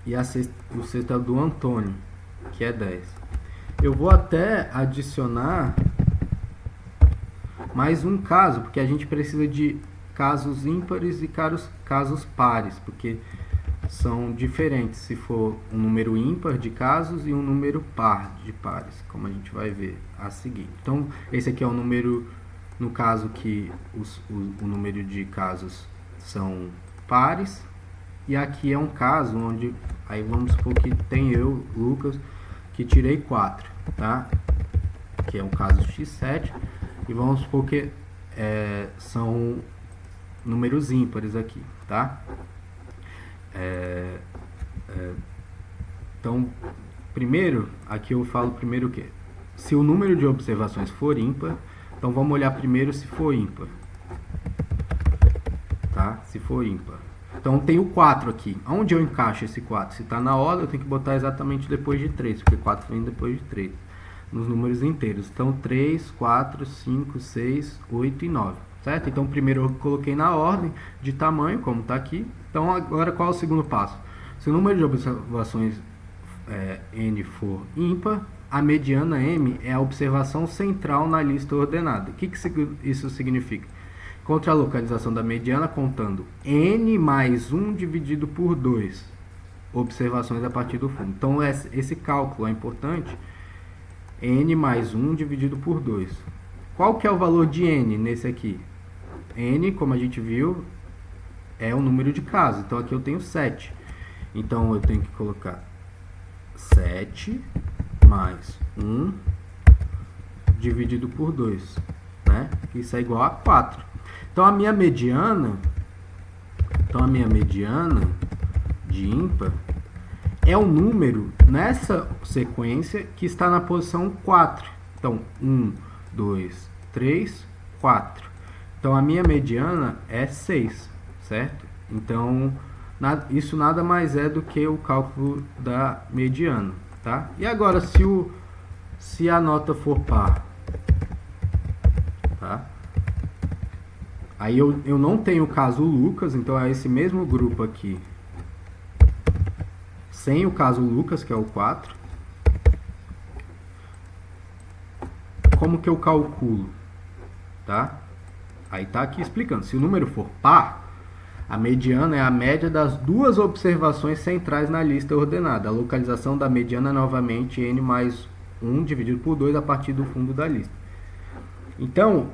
S1: e o sexto é do Antônio, que é 10. Eu vou até adicionar mais um caso, porque a gente precisa de casos ímpares e casos pares, porque são diferentes se for um número ímpar de casos e um número par de pares, como a gente vai ver a seguir. Então, esse aqui é o número, no caso que o número de casos são pares, e aqui é um caso onde, aí vamos supor que tem eu, Lucas, que tirei 4, tá? Que é um caso x7, e vamos supor que são números ímpares aqui, tá? Então, primeiro, aqui eu falo primeiro o quê? Se o número de observações for ímpar, então vamos olhar primeiro se for ímpar, tá? Se for ímpar. Então tem o 4 aqui. Onde eu encaixo esse 4? Se está na ordem, eu tenho que botar exatamente depois de 3, porque 4 vem depois de 3, nos números inteiros. Então 3, 4, 5, 6, 8 e 9, certo? Então primeiro eu coloquei na ordem de tamanho, como está aqui. Então agora qual é o segundo passo? Se o número de observações n for ímpar, a mediana m é a observação central na lista ordenada. O que isso significa? Encontre a localização da mediana contando n mais 1 dividido por 2 observações a partir do fundo. Então esse cálculo é importante. N mais 1 dividido por 2. Qual que é o valor de n nesse aqui? N, como a gente viu, é o número de casos. Então aqui eu tenho 7. Então eu tenho que colocar 7 mais 1 dividido por 2, né? Isso é igual a 4. Então a minha mediana de ímpar é o número nessa sequência que está na posição 4. Então 1, 2, 3, 4. Então a minha mediana é 6, certo? Então isso nada mais é do que o cálculo da mediana, tá? E agora se a nota for par, tá? Aí eu não tenho o caso Lucas, então é esse mesmo grupo aqui, sem o caso Lucas, que é o 4. Como que eu calculo? Tá? Aí tá aqui explicando. Se o número for par, a mediana é a média das duas observações centrais na lista ordenada. A localização da mediana é novamente n mais 1 dividido por 2 a partir do fundo da lista. Então,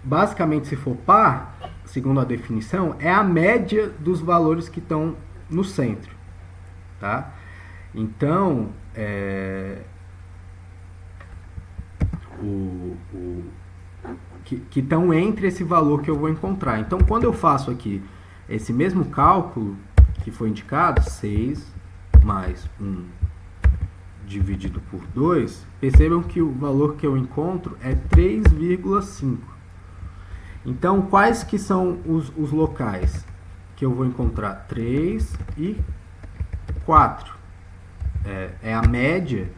S1: basicamente, se for par, segundo a definição, é a média dos valores que estão no centro, tá? Então, que estão entre esse valor que eu vou encontrar. Então, quando eu faço aqui esse mesmo cálculo que foi indicado, 6 mais 1 dividido por 2, percebam que o valor que eu encontro é 3,5. Então, quais que são os locais que eu vou encontrar? 3 e 4. É a média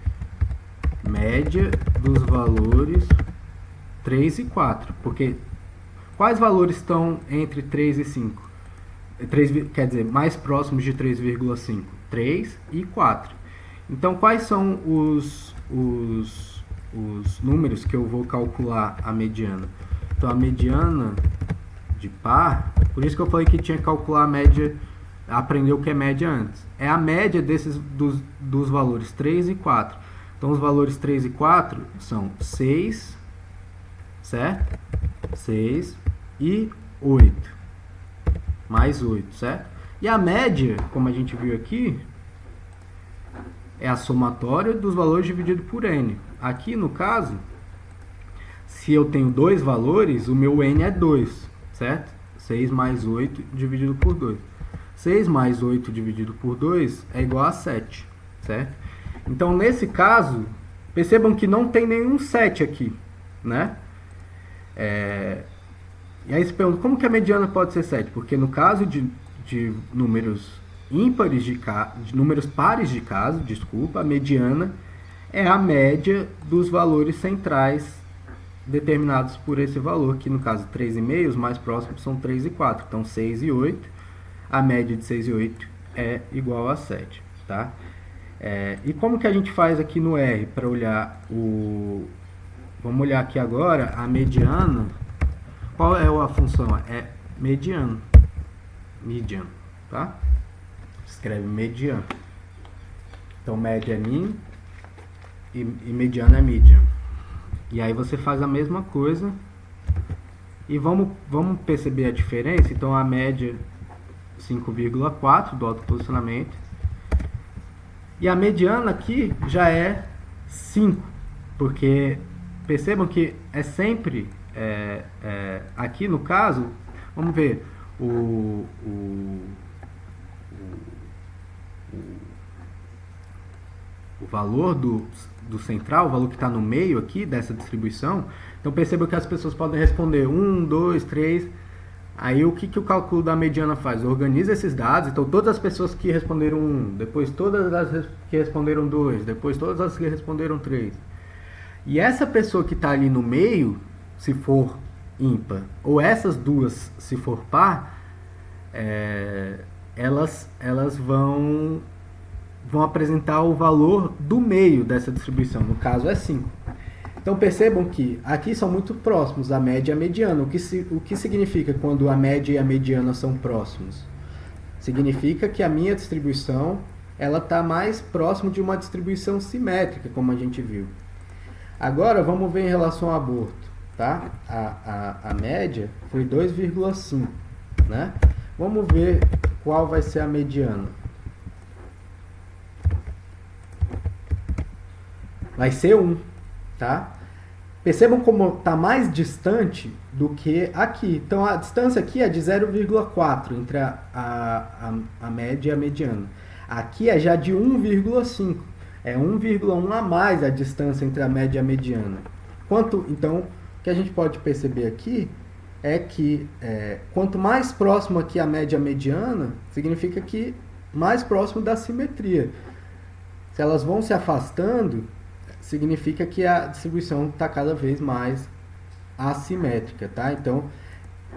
S1: dos valores 3 e 4. Porque quais valores estão entre 3 e 5? 3, quer dizer, mais próximos de 3,5? 3 e 4. Então, quais são os números que eu vou calcular a mediana? Então, a mediana de par, por isso que eu falei que tinha que calcular a média, aprender o que é média antes. É a média dos valores 3 e 4. Então, os valores 3 e 4 são 6, certo? 6 e 8. Mais 8, certo? E a média, como a gente viu aqui, é a somatória dos valores dividido por n. Aqui, no caso, se eu tenho dois valores, o meu n é 2, certo? 6 mais 8 dividido por 2. 6 mais 8 dividido por 2 é igual a 7, certo? Então, nesse caso, percebam que não tem nenhum 7 aqui, né? E aí você pergunta, como que a mediana pode ser 7? Porque no caso de números ímpares de números pares de caso, desculpa, a mediana é a média dos valores centrais determinados por esse valor, que no caso 3,5, os mais próximos são 3 e 4. Então 6 e 8, a média de 6 e 8 é igual a 7, tá? E como que a gente faz aqui no R para olhar o... Vamos olhar aqui agora a mediana. Qual é a função? É mediano. Median, tá? Escreve median. Então média é min e mediano é median. E aí você faz a mesma coisa. E vamos perceber a diferença. Então a média 5,4 do autoposicionamento. E a mediana aqui já é 5. Porque percebam que é sempre, aqui no caso, vamos ver, o valor do central, o valor que está no meio aqui dessa distribuição. Então perceba que as pessoas podem responder 1, 2, 3. Aí o que o cálculo da mediana faz? Organiza esses dados. Então todas as pessoas que responderam 1, depois todas as que responderam 2, depois todas as que responderam 3. E essa pessoa que está ali no meio, se for ímpar, ou essas duas se for par, elas vão apresentar o valor do meio dessa distribuição, no caso é 5. Então percebam que aqui são muito próximos, a média e a mediana. O que significa quando a média e a mediana são próximos? Significa que a minha distribuição está mais próximo de uma distribuição simétrica, como a gente viu. Agora vamos ver em relação ao aborto, tá? A média foi 2,5, né? Vamos ver qual vai ser a mediana. Vai ser 1, tá? Percebam como está mais distante do que aqui. Então a distância aqui é de 0,4 entre a média e a mediana. Aqui é já de 1,5. É 1,1 a mais a distância entre a média e a mediana. Então, o que a gente pode perceber aqui é que quanto mais próximo aqui a média e a mediana, significa que mais próximo da simetria. Se elas vão se afastando, significa que a distribuição está cada vez mais assimétrica, tá? Então,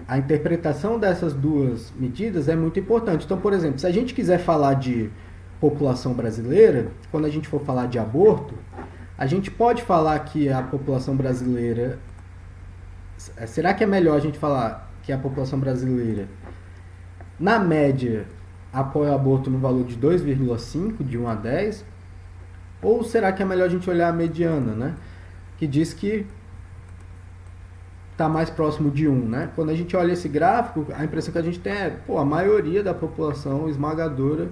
S1: a interpretação dessas duas medidas é muito importante. Então, por exemplo, se a gente quiser falar de população brasileira, quando a gente for falar de aborto, a gente pode falar que a população brasileira... Será que é melhor a gente falar que a população brasileira, na média, apoia o aborto no valor de 2,5, de 1 a 10? Ou será que é melhor a gente olhar a mediana, né? Que diz que está mais próximo de 1, né? Quando a gente olha esse gráfico, a impressão que a gente tem é, a maioria da população esmagadora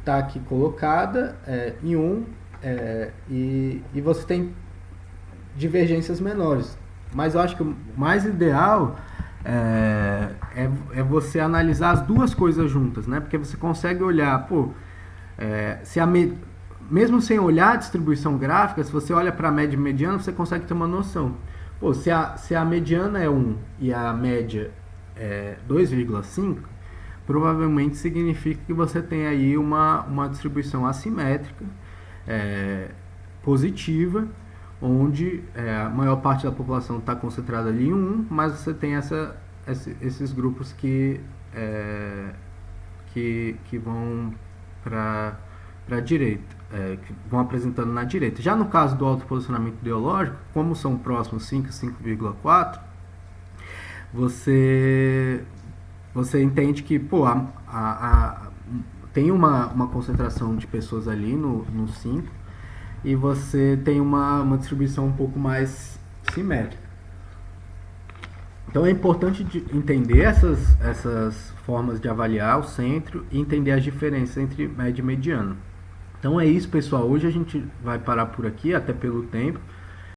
S1: está aqui colocada em 1, e você tem divergências menores. Mas eu acho que o mais ideal é você analisar as duas coisas juntas, né? Porque você consegue olhar, mesmo sem olhar a distribuição gráfica, se você olha para a média e mediana, você consegue ter uma noção. Se a mediana é 1 e a média é 2,5, provavelmente significa que você tem aí uma distribuição assimétrica, positiva, onde a maior parte da população está concentrada ali em 1, mas você tem esses grupos que vão para a direita, que vão apresentando na direita. Já no caso do autoposicionamento ideológico, como são próximos 5 e 5,4, você entende que tem uma concentração de pessoas ali no 5, e você tem uma distribuição um pouco mais simétrica. Então é importante entender essas formas de avaliar o centro e entender as diferenças entre média e mediana. Então é isso, pessoal. Hoje a gente vai parar por aqui, até pelo tempo.